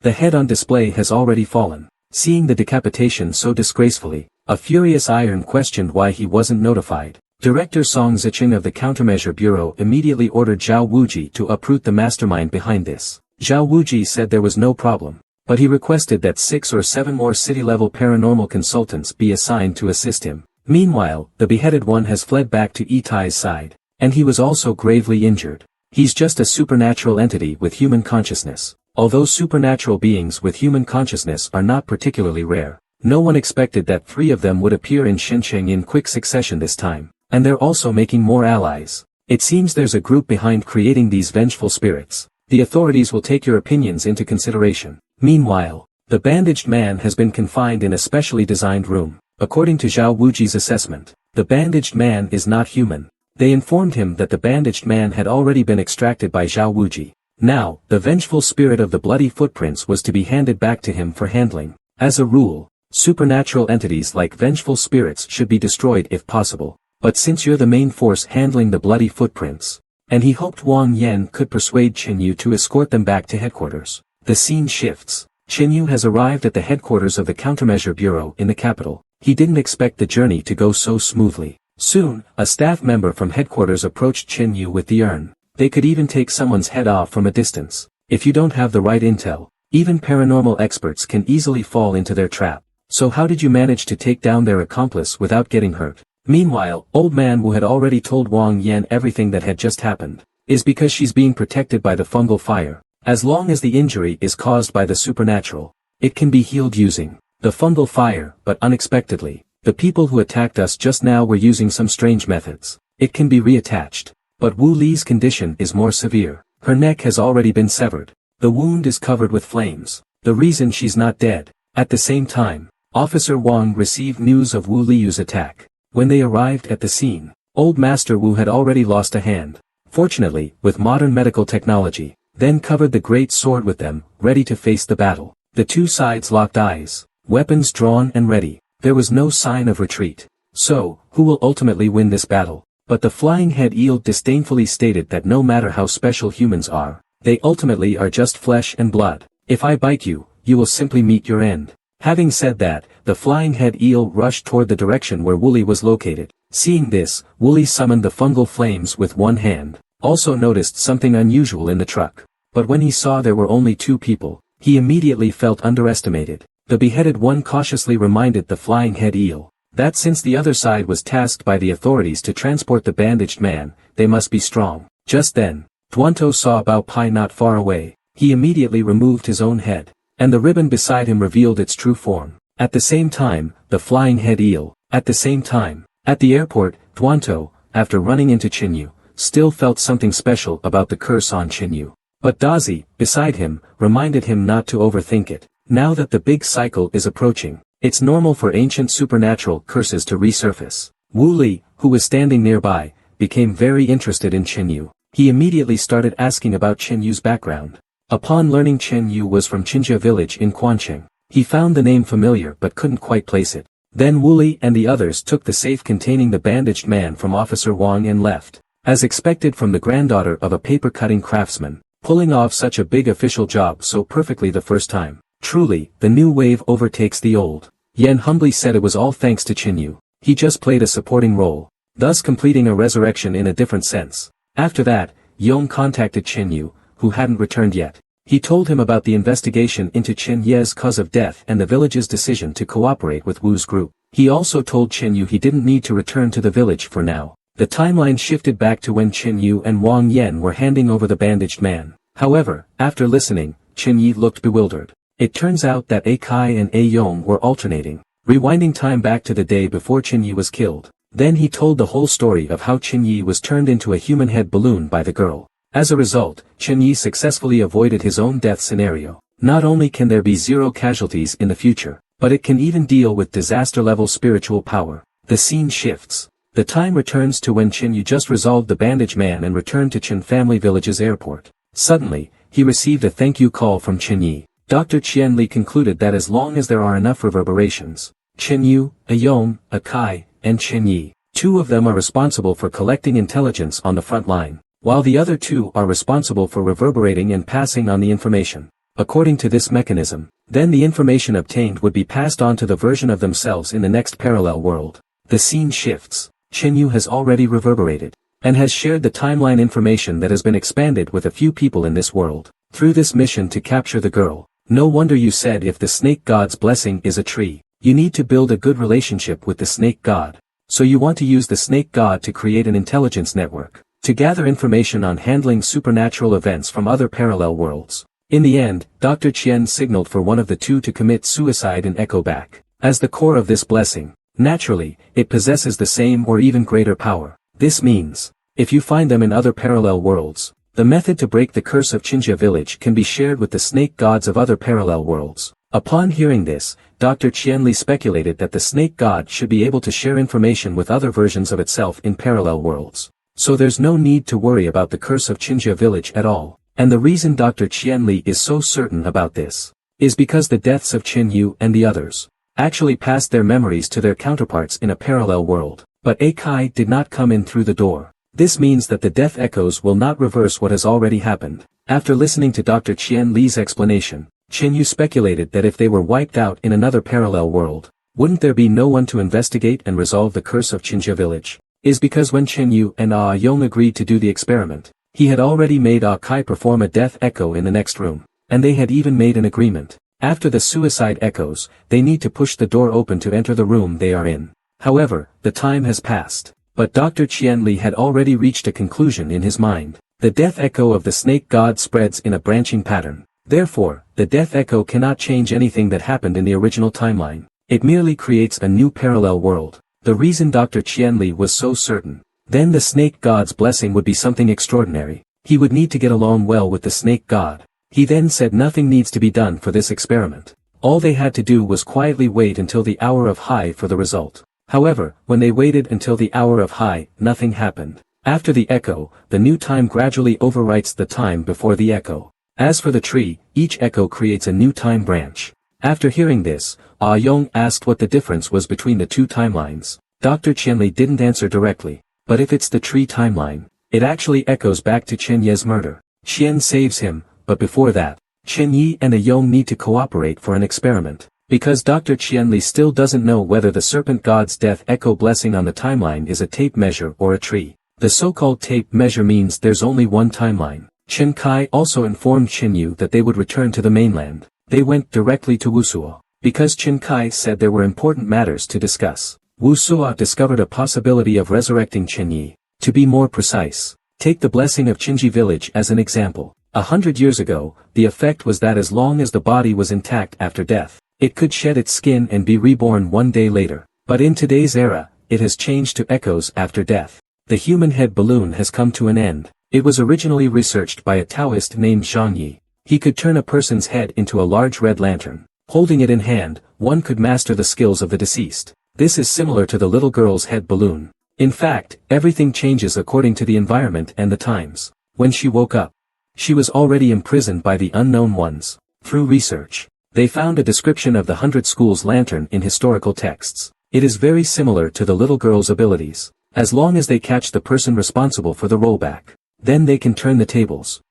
The head on display has already fallen. Seeing the decapitation so disgracefully, a furious Iron questioned why he wasn't notified. Director Song Zicheng of the Countermeasure Bureau immediately ordered Zhao Wuji to uproot the mastermind behind this. Zhao Wuji said there was no problem, but he requested that 6 or 7 more city-level paranormal consultants be assigned to assist him. Meanwhile, the beheaded one has fled back to Itai's side, and he was also gravely injured. He's just a supernatural entity with human consciousness. Although supernatural beings with human consciousness are not particularly rare, no one expected that 3 of them would appear in Shenzhen in quick succession this time, and they're also making more allies. It seems there's a group behind creating these vengeful spirits. The authorities will take your opinions into consideration. Meanwhile, the bandaged man has been confined in a specially designed room. According to Zhao Wuji's assessment, the bandaged man is not human. They informed him that the bandaged man had already been extracted by Zhao Wuji. Now, the vengeful spirit of the bloody footprints was to be handed back to him for handling. As a rule, supernatural entities like vengeful spirits should be destroyed if possible. But since you're the main force handling the bloody footprints, and he hoped Wang Yan could persuade Chen Yu to escort them back to headquarters. The scene shifts. Chen Yu has arrived at the headquarters of the Countermeasure Bureau in the capital. He didn't expect the journey to go so smoothly. Soon, a staff member from headquarters approached Chen Yu with the urn. They could even take someone's head off from a distance. If you don't have the right intel, even paranormal experts can easily fall into their trap. So how did you manage to take down their accomplice without getting hurt? Meanwhile, Old Man Wu had already told Wang Yan everything that had just happened. Is because she's being protected by the fungal fire. As long as the injury is caused by the supernatural, It can be healed using the fungal fire, but unexpectedly, the people who attacked us just now were using some strange methods. It can be reattached. But Wu Li's condition is more severe. Her neck has already been severed. The wound is covered with flames. The reason she's not dead. At the same time, Officer Wang received news of Wu Liu's attack. When they arrived at the scene, Old Master Wu had already lost a hand. Fortunately, with modern medical technology, then covered the great sword with them, ready to face the battle. The two sides locked eyes, weapons drawn and ready. There was no sign of retreat. So, who will ultimately win this battle? But the flying head eel disdainfully stated that no matter how special humans are, they ultimately are just flesh and blood. If I bite you, you will simply meet your end. Having said that, the flying head eel rushed toward the direction where Wooly was located. Seeing this, Wooly summoned the fungal flames with one hand. Also noticed something unusual in the truck. But when he saw there were only two people, he immediately felt underestimated. The beheaded one cautiously reminded the flying head eel that since the other side was tasked by the authorities to transport the bandaged man, they must be strong. Just then, Tuanto saw Bao Pai not far away. He immediately removed his own head, and the ribbon beside him revealed its true form. At the same time, the flying head eel. At the same time, at the airport, Tuanto, after running into Chinyu, still felt something special about the curse on Chinyu. But Dazi, beside him, reminded him not to overthink it. Now that the big cycle is approaching, it's normal for ancient supernatural curses to resurface. Wu Li, who was standing nearby, became very interested in Chinyu. He immediately started asking about Chinyu's background. Upon learning Chinyu was from Qinjia village in Quancheng, he found the name familiar but couldn't quite place it. Then Wu Li and the others took the safe containing the bandaged man from Officer Wang and left. As expected from the granddaughter of a paper-cutting craftsman, pulling off such a big official job so perfectly the first time. Truly, the new wave overtakes the old. Yen humbly said it was all thanks to Chinyu. He just played a supporting role, thus completing a resurrection in a different sense. After that, Yong contacted Chinyu, who hadn't returned yet. He told him about the investigation into Chen Ye's cause of death and the village's decision to cooperate with Wu's group. He also told Chinyu he didn't need to return to the village for now. The timeline shifted back to when Chinyu and Wang Yen were handing over the bandaged man. However, after listening, Chinyi looked bewildered. It turns out that A Kai and A Yong were alternating, rewinding time back to the day before Chinyi was killed. Then he told the whole story of how Chinyi was turned into a human head balloon by the girl. As a result, Chinyi successfully avoided his own death scenario. Not only can there be 0 casualties in the future, but it can even deal with disaster-level spiritual power. The scene shifts. The time returns to when Chinyu just resolved the bandaged man and returned to Chen Family Village's airport. Suddenly, he received a thank you call from Chinyi. Dr. Qian Li concluded that as long as there are enough reverberations, Chinyu, A Yong, A Kai, and Chinyi, 2 of them are responsible for collecting intelligence on the front line, while the other 2 are responsible for reverberating and passing on the information. According to this mechanism, then the information obtained would be passed on to the version of themselves in the next parallel world. The scene shifts. Chinyu has already reverberated, and has shared the timeline information that has been expanded with a few people in this world, through this mission to capture the girl. No wonder you said if the snake god's blessing is a tree, you need to build a good relationship with the snake god. So you want to use the snake god to create an intelligence network, to gather information on handling supernatural events from other parallel worlds. In the end, Dr. Qian signaled for one of the 2 to commit suicide and echo back. As the core of this blessing, naturally, it possesses the same or even greater power. This means, if you find them in other parallel worlds, the method to break the curse of Qinjia village can be shared with the snake gods of other parallel worlds. Upon hearing this, Dr. Qianli speculated that the snake god should be able to share information with other versions of itself in parallel worlds. So there's no need to worry about the curse of Qinjia village at all. And the reason Dr. Qianli is so certain about this is because the deaths of Qin Yu and the others actually passed their memories to their counterparts in a parallel world. But A Kai did not come in through the door. This means that the death echoes will not reverse what has already happened. After listening to Dr. Qian Li's explanation, Qin Yu speculated that if they were wiped out in another parallel world, wouldn't there be no one to investigate and resolve the curse of Qinjia village? Is because when Qin Yu and Ah Yong agreed to do the experiment, he had already made Ah Kai perform a death echo in the next room, and they had even made an agreement. After the suicide echoes, they need to push the door open to enter the room they are in. However, the time has passed. But Dr. Qianli had already reached a conclusion in his mind. The death echo of the snake god spreads in a branching pattern. Therefore, the death echo cannot change anything that happened in the original timeline. It merely creates a new parallel world. The reason Dr. Qianli was so certain. Then the snake god's blessing would be something extraordinary. He would need to get along well with the snake god. He then said nothing needs to be done for this experiment. All they had to do was quietly wait until the hour of high for the result. However, when they waited until the hour of high, nothing happened. After the echo, the new time gradually overwrites the time before the echo. As for the tree, each echo creates a new time branch. After hearing this, Ah Yong asked what the difference was between the two timelines. Dr. Qianli didn't answer directly. But if it's the tree timeline, it actually echoes back to Chen Ye's murder. Qian saves him, but before that, Chen Yi and A Yong need to cooperate for an experiment. Because Dr. Qianli still doesn't know whether the serpent god's death echo blessing on the timeline is a tape measure or a tree. The so-called tape measure means there's only one timeline. Chen Kai also informed Chen Yu that they would return to the mainland. They went directly to Wusuo. Because Chen Kai said there were important matters to discuss. Wusuo discovered a possibility of resurrecting Chen Yi. To be more precise, take the blessing of Qinji village as an example. 100 years ago, the effect was that as long as the body was intact after death, it could shed its skin and be reborn one day later. But in today's era, it has changed to echoes after death. The human head balloon has come to an end. It was originally researched by a Taoist named Zhang Yi. He could turn a person's head into a large red lantern. Holding it in hand, one could master the skills of the deceased. This is similar to the little girl's head balloon. In fact, everything changes according to the environment and the times. When she woke up, she was already imprisoned by the unknown ones. Through research, they found a description of the 100 schools lantern in historical texts. It is very similar to the little girl's abilities. As long as they catch the person responsible for the rollback, then they can turn the tables.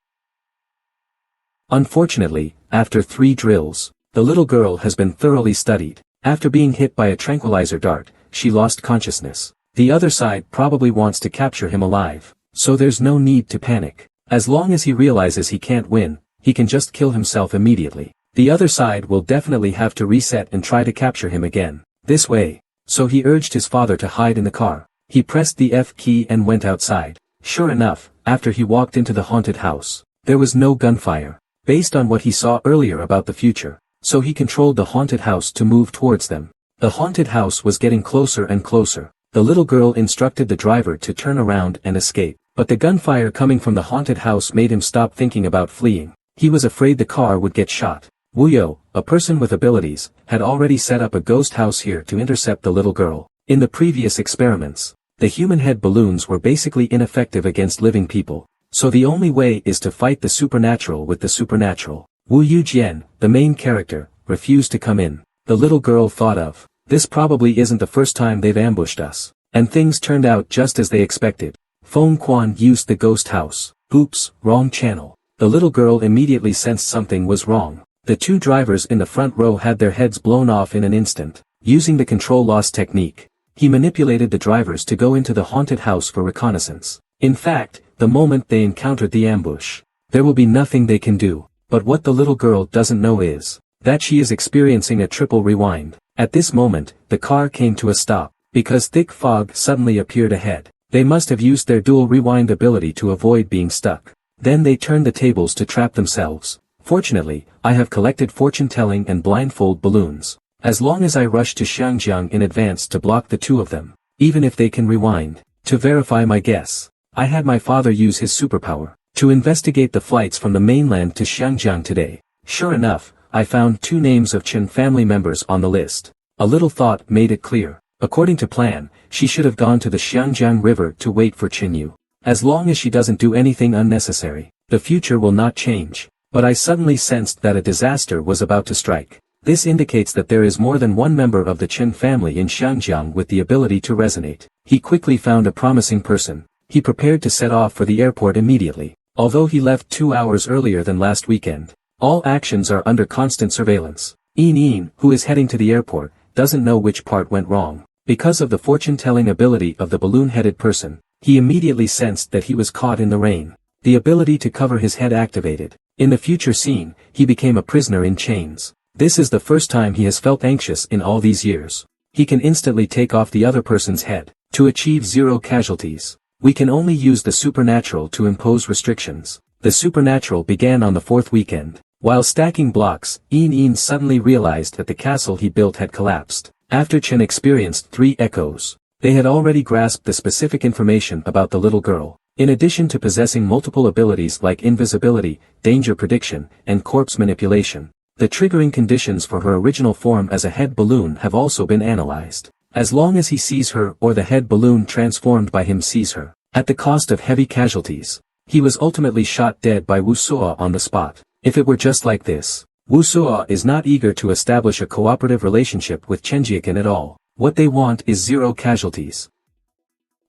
Unfortunately, after 3 drills, the little girl has been thoroughly studied. After being hit by a tranquilizer dart, she lost consciousness. The other side probably wants to capture him alive, so there's no need to panic. As long as he realizes he can't win, he can just kill himself immediately. The other side will definitely have to reset and try to capture him again. This way. So he urged his father to hide in the car. He pressed the F key and went outside. Sure enough, after he walked into the haunted house, there was no gunfire. Based on what he saw earlier about the future, so he controlled the haunted house to move towards them. The haunted house was getting closer and closer. The little girl instructed the driver to turn around and escape, but the gunfire coming from the haunted house made him stop thinking about fleeing. He was afraid the car would get shot. Wu Yo, a person with abilities, had already set up a ghost house here to intercept the little girl. In the previous experiments, the human head balloons were basically ineffective against living people, so the only way is to fight the supernatural with the supernatural. Wu Yujian, the main character, refused to come in. The little girl thought of, this probably isn't the first time they've ambushed us. And things turned out just as they expected. Feng Quan used the ghost house. Oops, wrong channel. The little girl immediately sensed something was wrong. The 2 drivers in the front row had their heads blown off in an instant. Using the control loss technique, he manipulated the drivers to go into the haunted house for reconnaissance. In fact, the moment they encountered the ambush, there will be nothing they can do. But what the little girl doesn't know is that she is experiencing a triple rewind. At this moment, the car came to a stop, because thick fog suddenly appeared ahead. They must have used their dual rewind ability to avoid being stuck. Then they turned the tables to trap themselves. Fortunately, I have collected fortune-telling and blindfold balloons. As long as I rush to Xiangjiang in advance to block the 2 of them, even if they can rewind. To verify my guess, I had my father use his superpower to investigate the flights from the mainland to Xiangjiang today. Sure enough, I found 2 names of Chen family members on the list. A little thought made it clear. According to plan, she should have gone to the Xiangjiang River to wait for Chen Yu. As long as she doesn't do anything unnecessary, the future will not change. But I suddenly sensed that a disaster was about to strike. This indicates that there is more than one member of the Chen family in Xiangjiang with the ability to resonate. He quickly found a promising person. He prepared to set off for the airport immediately. Although he left 2 hours earlier than last weekend, all actions are under constant surveillance. Yin, who is heading to the airport, doesn't know which part went wrong. Because of the fortune-telling ability of the balloon-headed person, he immediately sensed that he was caught in the rain. The ability to cover his head activated. In the future scene, he became a prisoner in chains. This is the first time he has felt anxious in all these years. He can instantly take off the other person's head, to achieve 0 casualties. We can only use the supernatural to impose restrictions. The supernatural began on the 4th weekend. While stacking blocks, Een suddenly realized that the castle he built had collapsed. After Chen experienced 3 echoes, they had already grasped the specific information about the little girl. In addition to possessing multiple abilities like invisibility, danger prediction, and corpse manipulation, the triggering conditions for her original form as a head balloon have also been analyzed. As long as he sees her or the head balloon transformed by him sees her, at the cost of heavy casualties, he was ultimately shot dead by Wusuo on the spot. If it were just like this, Wusuo is not eager to establish a cooperative relationship with Chenjiakan at all. What they want is 0 casualties.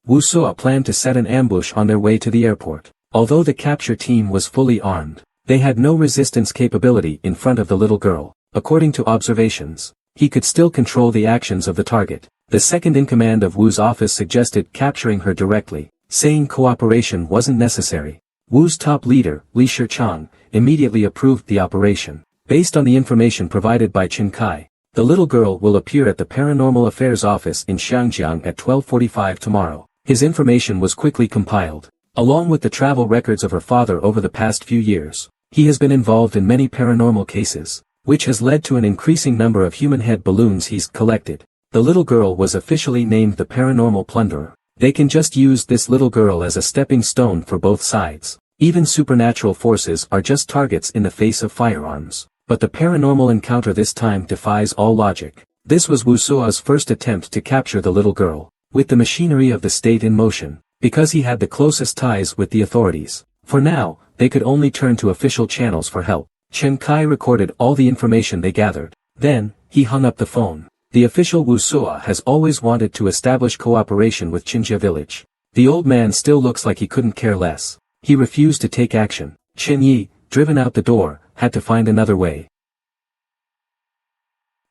Wusuo planned to set an ambush on their way to the airport. Although the capture team was fully armed, they had no resistance capability in front of the little girl. According to observations, he could still control the actions of the target. The second-in-command of Wu's office suggested capturing her directly, saying cooperation wasn't necessary. Wu's top leader, Li Shichang, immediately approved the operation. Based on the information provided by Chen Kai, the little girl will appear at the Paranormal Affairs office in Xiangjiang at 12:45 tomorrow. His information was quickly compiled. Along with the travel records of her father over the past few years, he has been involved in many paranormal cases, which has led to an increasing number of human head balloons he's collected. The little girl was officially named the Paranormal Plunderer. They can just use this little girl as a stepping stone for both sides. Even supernatural forces are just targets in the face of firearms. But the paranormal encounter this time defies all logic. This was Wusuo's first attempt to capture the little girl, with the machinery of the state in motion, because he had the closest ties with the authorities. For now, they could only turn to official channels for help. Chen Kai recorded all the information they gathered. Then, he hung up the phone. The official Wusuo has always wanted to establish cooperation with Qinjia village. The old man still looks like he couldn't care less. He refused to take action. Chen Yi, driven out the door, had to find another way.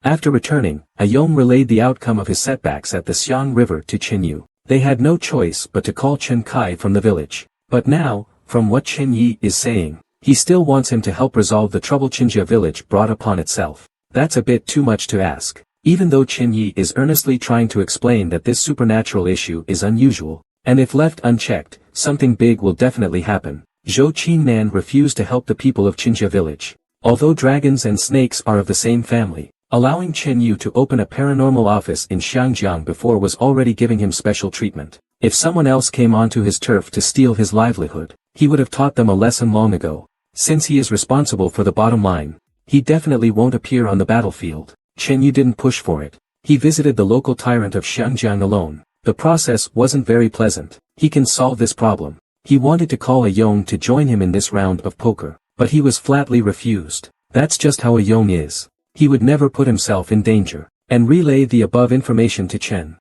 After returning, Ayong relayed the outcome of his setbacks at the Xiang River to Chen Yu. They had no choice but to call Chen Kai from the village. But now, from what Chen Yi is saying, he still wants him to help resolve the trouble Qinjia village brought upon itself. That's a bit too much to ask. Even though Chen Yi is earnestly trying to explain that this supernatural issue is unusual, and if left unchecked, something big will definitely happen, Zhou Qinnan refused to help the people of Qinjia village. Although dragons and snakes are of the same family, allowing Chen Yu to open a paranormal office in Xiangjiang before was already giving him special treatment. If someone else came onto his turf to steal his livelihood, he would have taught them a lesson long ago. Since he is responsible for the bottom line, he definitely won't appear on the battlefield. Chen Yu didn't push for it. He visited the local tyrant of Xiangjiang alone. The process wasn't very pleasant. He can solve this problem. He wanted to call Ayong to join him in this round of poker, but he was flatly refused. That's just how Ayong is. He would never put himself in danger. And relayed the above information to Chen.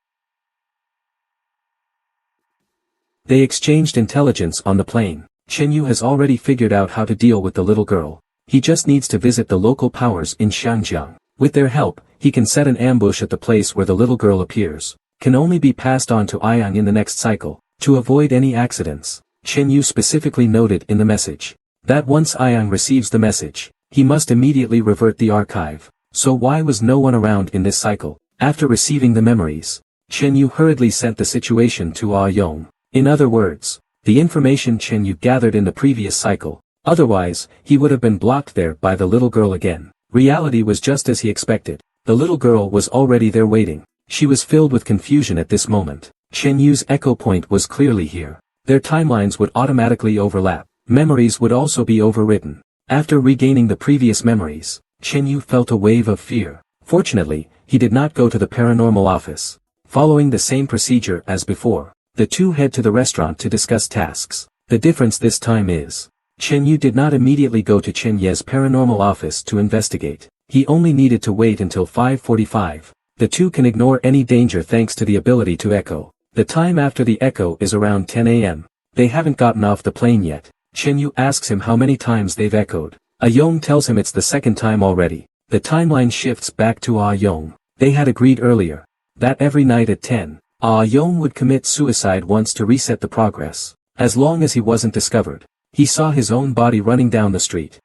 They exchanged intelligence on the plane. Chen Yu has already figured out how to deal with the little girl. He just needs to visit the local powers in Xiangjiang. With their help, he can set an ambush at the place where the little girl appears. Can only be passed on to Ayang in the next cycle, to avoid any accidents. Chen Yu specifically noted in the message that once Ayang receives the message, he must immediately revert the archive. So why was no one around in this cycle? After receiving the memories, Chen Yu hurriedly sent the situation to Ayong. In other words, the information Chen Yu gathered in the previous cycle. Otherwise, he would have been blocked there by the little girl again. Reality was just as he expected. The little girl was already there waiting. She was filled with confusion at this moment. Chen Yu's echo point was clearly here. Their timelines would automatically overlap. Memories would also be overwritten. After regaining the previous memories, Chen Yu felt a wave of fear. Fortunately, he did not go to the paranormal office. Following the same procedure as before, the two head to the restaurant to discuss tasks. The difference this time is, Chen Yu did not immediately go to Chen Ye's paranormal office to investigate. He only needed to wait until 5:45. The two can ignore any danger thanks to the ability to echo. The time after the echo is around 10 a.m. They haven't gotten off the plane yet. Chen Yu asks him how many times they've echoed. Ayong tells him it's the second time already. The timeline shifts back to Ayong. They had agreed earlier that every night at 10, Ayong would commit suicide once to reset the progress. As long as he wasn't discovered, he saw his own body running down the street.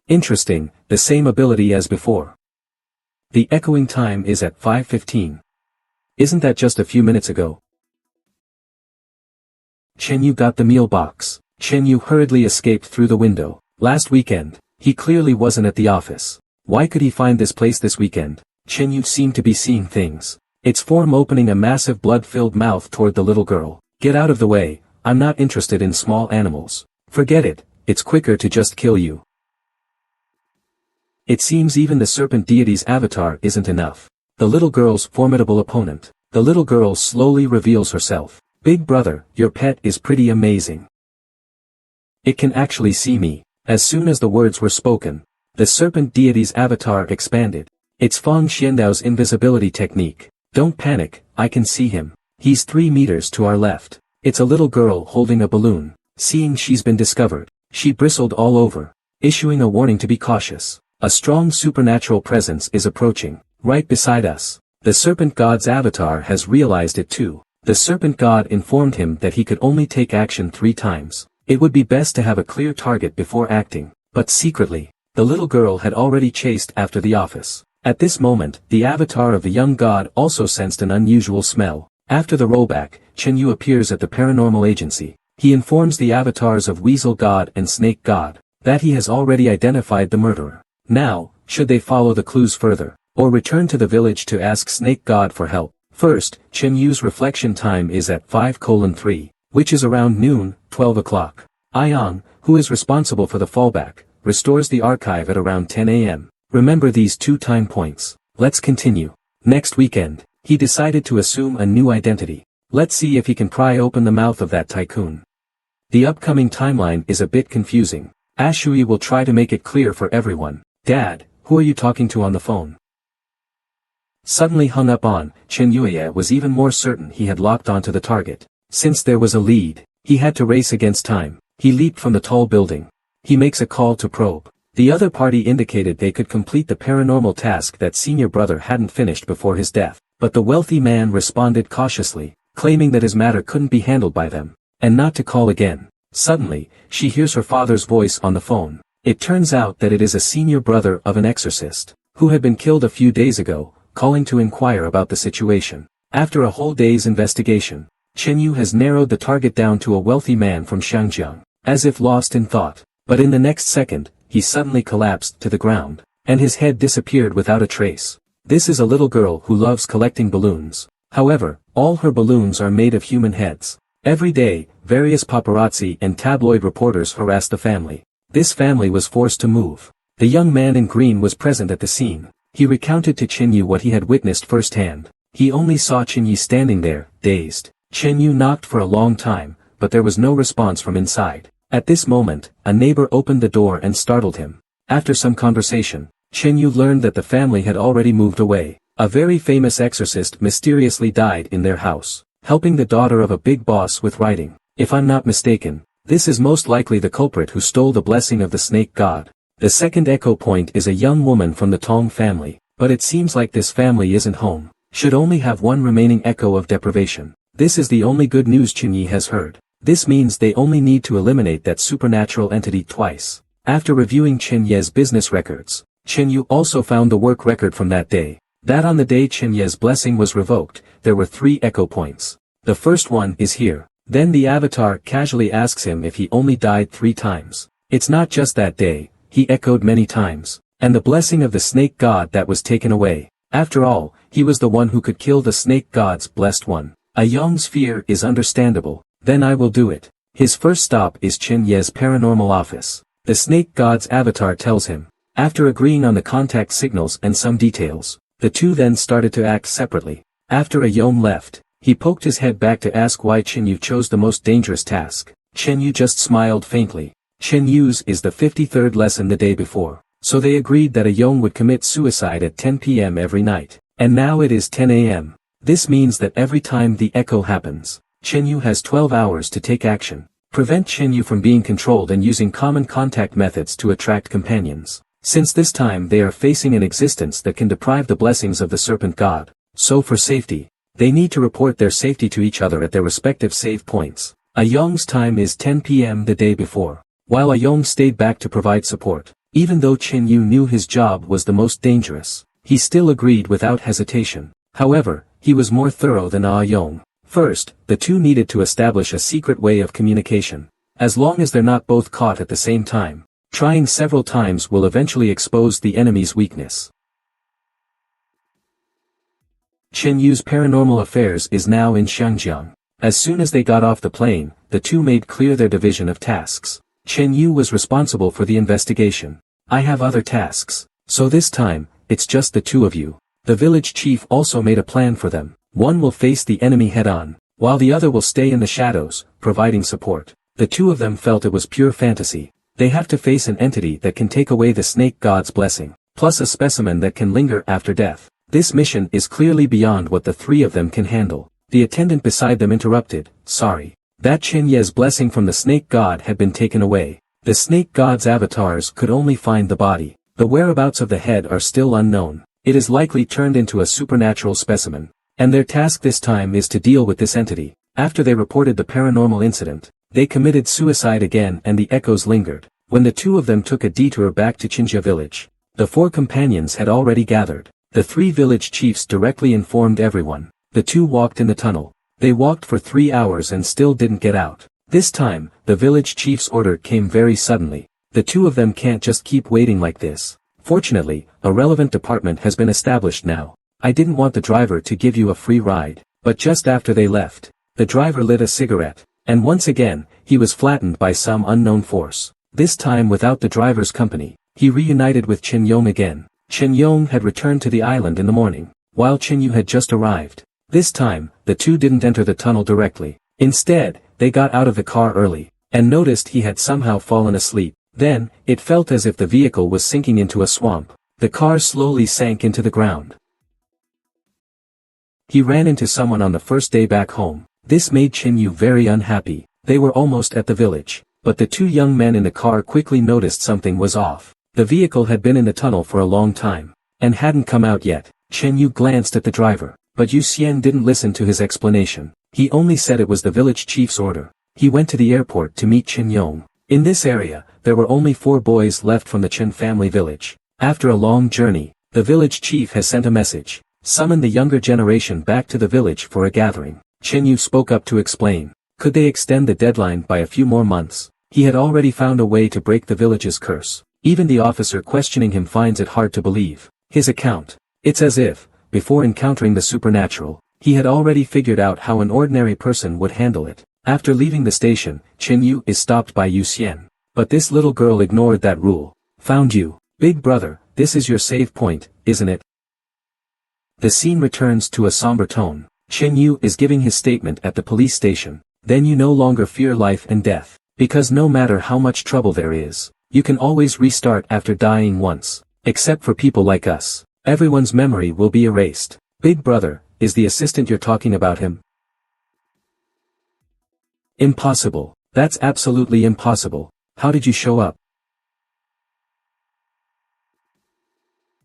Interesting, the same ability as before. The echoing time is at 5:15. Isn't that just a few minutes ago? Chen Yu got the meal box. Chen Yu hurriedly escaped through the window. Last weekend, he clearly wasn't at the office. Why could he find this place this weekend? Chen Yu seemed to be seeing things. Its form opening a massive blood-filled mouth toward the little girl. Get out of the way, I'm not interested in small animals. Forget it, it's quicker to just kill you. It seems even the serpent deity's avatar isn't enough. The little girl's formidable opponent. The little girl slowly reveals herself. Big brother, your pet is pretty amazing. It can actually see me. As soon as the words were spoken, the serpent deity's avatar expanded. It's Feng Xiandao's invisibility technique. Don't panic, I can see him. He's 3 meters to our left. It's a little girl holding a balloon. Seeing she's been discovered, she bristled all over, issuing a warning to be cautious. A strong supernatural presence is approaching, right beside us. The serpent god's avatar has realized it too. The serpent god informed him that he could only take action 3 times. It would be best to have a clear target before acting, but secretly, the little girl had already chased after the office. At this moment, the avatar of the young god also sensed an unusual smell. After the rollback, Chen Yu appears at the paranormal agency. He informs the avatars of Weasel God and Snake God that he has already identified the murderer. Now, should they follow the clues further, or return to the village to ask Snake God for help? First, Chen Yu's reflection time is at 5:3, which is around noon, 12 o'clock. Yang, who is responsible for the fallback, restores the archive at around 10 a.m. Remember these 2 time points. Let's continue. Next weekend, he decided to assume a new identity. Let's see if he can pry open the mouth of that tycoon. The upcoming timeline is a bit confusing. Ashui will try to make it clear for everyone. Dad, who are you talking to on the phone? Suddenly hung up on, Chen Yuye was even more certain he had locked onto the target. Since there was a lead, he had to race against time. He leaped from the tall building. He makes a call to probe. The other party indicated they could complete the paranormal task that senior brother hadn't finished before his death, but the wealthy man responded cautiously, claiming that his matter couldn't be handled by them, and not to call again. Suddenly, she hears her father's voice on the phone. It turns out that it is a senior brother of an exorcist, who had been killed a few days ago, calling to inquire about the situation. After a whole day's investigation, Chen Yu has narrowed the target down to a wealthy man from Shangjiang, as if lost in thought. But in the next second, he suddenly collapsed to the ground, and his head disappeared without a trace. This is a little girl who loves collecting balloons. However, all her balloons are made of human heads. Every day, various paparazzi and tabloid reporters harass the family. This family was forced to move. The young man in green was present at the scene. He recounted to Chen Yu what he had witnessed firsthand. He only saw Chen Yu standing there, dazed. Chen Yu knocked for a long time, but there was no response from inside. At this moment, a neighbor opened the door and startled him. After some conversation, Chen Yu learned that the family had already moved away. A very famous exorcist mysteriously died in their house, helping the daughter of a big boss with writing. If I'm not mistaken, this is most likely the culprit who stole the blessing of the snake god. The second echo point is a young woman from the Tong family, but it seems like this family isn't home. Should only have one remaining echo of deprivation. This is the only good news Chen Yi has heard. This means they only need to eliminate that supernatural entity twice. After reviewing Chen Ye's business records, Chen Yu also found the work record from that day. That on the day Chen Ye's blessing was revoked, there were 3 echo points. The first one is here. Then the avatar casually asks him if he only died 3 times. It's not just that day, he echoed many times. And the blessing of the snake god that was taken away. After all, he was the one who could kill the snake god's blessed one. A Yong's fear is understandable. Then I will do it. His first stop is Chen Ye's paranormal office. The snake god's avatar tells him. After agreeing on the contact signals and some details, the two then started to act separately. After a Yong left, he poked his head back to ask why Chen Yu chose the most dangerous task. Chen Yu just smiled faintly. Chen Yu's is the 53rd lesson the day before, so they agreed that a Yong would commit suicide at 10 p.m. every night. And now it is 10 a.m. This means that every time the echo happens, Chen Yu has 12 hours to take action. Prevent Chen Yu from being controlled and using common contact methods to attract companions. Since this time they are facing an existence that can deprive the blessings of the serpent god. So for safety, they need to report their safety to each other at their respective save points. A Yong's time is 10 p.m. the day before, while a Yong stayed back to provide support. Even though Chen Yu knew his job was the most dangerous, he still agreed without hesitation. However, he was more thorough than Ah Yong. First, the two needed to establish a secret way of communication. As long as they're not both caught at the same time, Trying several times will eventually expose the enemy's weakness. Chen Yu's paranormal affairs is now in Xiangjiang. As soon as they got off the plane, the two made clear their division of tasks. Chen Yu was responsible for the investigation. I have other tasks. So this time, it's just the two of you. The village chief also made a plan for them. One will face the enemy head-on, while the other will stay in the shadows, providing support. The two of them felt it was pure fantasy. They have to face an entity that can take away the snake god's blessing, plus a specimen that can linger after death. This mission is clearly beyond what the three of them can handle. The attendant beside them interrupted, sorry. That Chen Ye's blessing from the snake god had been taken away. The snake god's avatars could only find the body. The whereabouts of the head are still unknown. It is likely turned into a supernatural specimen. And their task this time is to deal with this entity. After they reported the paranormal incident, they committed suicide again and the echoes lingered. When the two of them took a detour back to Qinjia village, the four companions had already gathered. The three village chiefs directly informed everyone. The two walked in the tunnel. They walked for 3 hours and still didn't get out. This time, the village chief's order came very suddenly. The two of them can't just keep waiting like this. Fortunately, a relevant department has been established now. I didn't want the driver to give you a free ride, but just after they left, the driver lit a cigarette, and once again, he was flattened by some unknown force. This time without the driver's company, he reunited with Chen Yong again. Chen Yong had returned to the island in the morning, while Chen Yu had just arrived. This time, the two didn't enter the tunnel directly. Instead, they got out of the car early, and noticed he had somehow fallen asleep. Then, it felt as if the vehicle was sinking into a swamp. The car slowly sank into the ground. He ran into someone on the first day back home. This made Chen Yu very unhappy. They were almost at the village, but the two young men in the car quickly noticed something was off. The vehicle had been in the tunnel for a long time, and hadn't come out yet. Chen Yu glanced at the driver, but Yu Xian didn't listen to his explanation. He only said it was the village chief's order. He went to the airport to meet Chen Yong. In this area, there were only 4 boys left from the Chen family village. After a long journey, the village chief has sent a message. Summon the younger generation back to the village for a gathering. Chen Yu spoke up to explain. Could they extend the deadline by a few more months? He had already found a way to break the village's curse. Even the officer questioning him finds it hard to believe. His account. It's as if, before encountering the supernatural, he had already figured out how an ordinary person would handle it. After leaving the station, Chen Yu is stopped by Yu Xian. But this little girl ignored that rule. Found you. Big brother, this is your save point, isn't it? The scene returns to a somber tone. Chen Yu is giving his statement at the police station. Then you no longer fear life and death. Because no matter how much trouble there is, you can always restart after dying once. Except for people like us. Everyone's memory will be erased. Big brother, is the assistant you're talking about him? Impossible. That's absolutely impossible. How did you show up?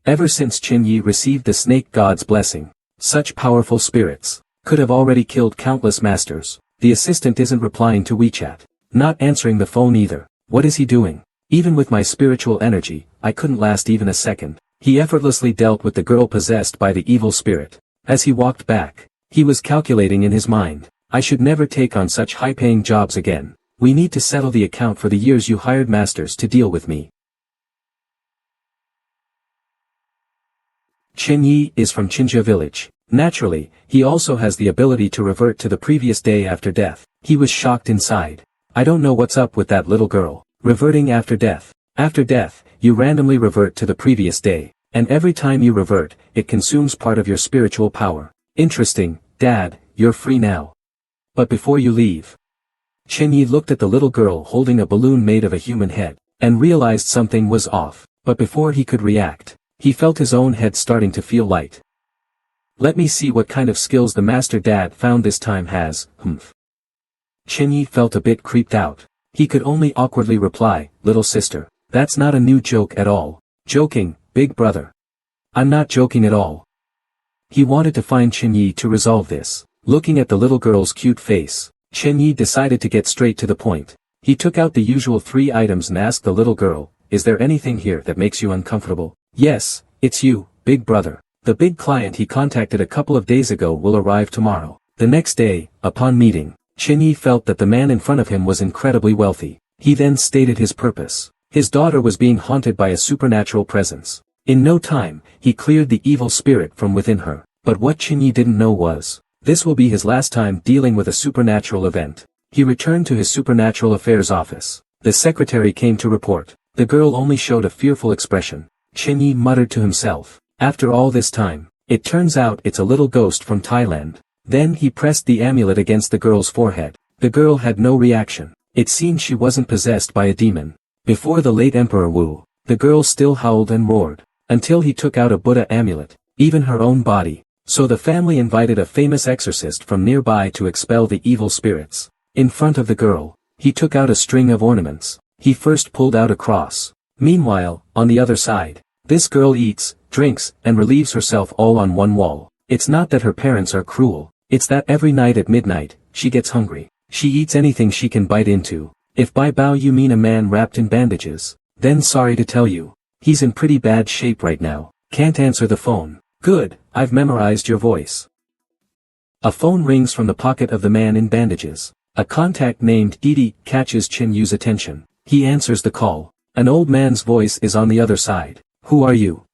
Ever since Qin Yi received the snake god's blessing, such powerful spirits could have already killed countless masters. The assistant isn't replying to WeChat. Not answering the phone either. What is he doing? Even with my spiritual energy, I couldn't last even a second. He effortlessly dealt with the girl possessed by the evil spirit. As he walked back, he was calculating in his mind. I should never take on such high-paying jobs again. We need to settle the account for the years you hired masters to deal with me. Qin Yi is from Qinjia village. Naturally, he also has the ability to revert to the previous day after death. He was shocked inside. I don't know what's up with that little girl. Reverting after death. After death, you randomly revert to the previous day. And every time you revert, it consumes part of your spiritual power. Interesting, Dad, you're free now. But before you leave. Qin Yi looked at the little girl holding a balloon made of a human head, and realized something was off. But before he could react, he felt his own head starting to feel light. Let me see what kind of skills the master Dad found this time has, Qin Yi felt a bit creeped out. He could only awkwardly reply, little sister, that's not a new joke at all. Joking, big brother. I'm not joking at all. He wanted to find Qin Yi to resolve this. Looking at the little girl's cute face, Qin Yi decided to get straight to the point. He took out the usual 3 items and asked the little girl, is there anything here that makes you uncomfortable? Yes, it's you, big brother. The big client he contacted a couple of days ago will arrive tomorrow. The next day, upon meeting, Qin Yi felt that the man in front of him was incredibly wealthy. He then stated his purpose. His daughter was being haunted by a supernatural presence. In no time, he cleared the evil spirit from within her. But what Chinyi didn't know was, this will be his last time dealing with a supernatural event. He returned to his supernatural affairs office. The secretary came to report. The girl only showed a fearful expression. Chinyi muttered to himself, after all this time, it turns out it's a little ghost from Thailand. Then he pressed the amulet against the girl's forehead. The girl had no reaction. It seemed she wasn't possessed by a demon. Before the late Emperor Wu, the girl still howled and roared, until he took out a Buddha amulet, even her own body. So the family invited a famous exorcist from nearby to expel the evil spirits. In front of the girl, he took out a string of ornaments. He first pulled out a cross. Meanwhile, on the other side, this girl eats, drinks, and relieves herself all on one wall. It's not that her parents are cruel, it's that every night at midnight, she gets hungry. She eats anything she can bite into. If by bao you mean a man wrapped in bandages, then sorry to tell you, he's in pretty bad shape right now. Can't answer the phone. Good, I've memorized your voice. A phone rings from the pocket of the man in bandages. A contact named Didi catches Chin Yu's attention. He answers the call. An old man's voice is on the other side. Who are you?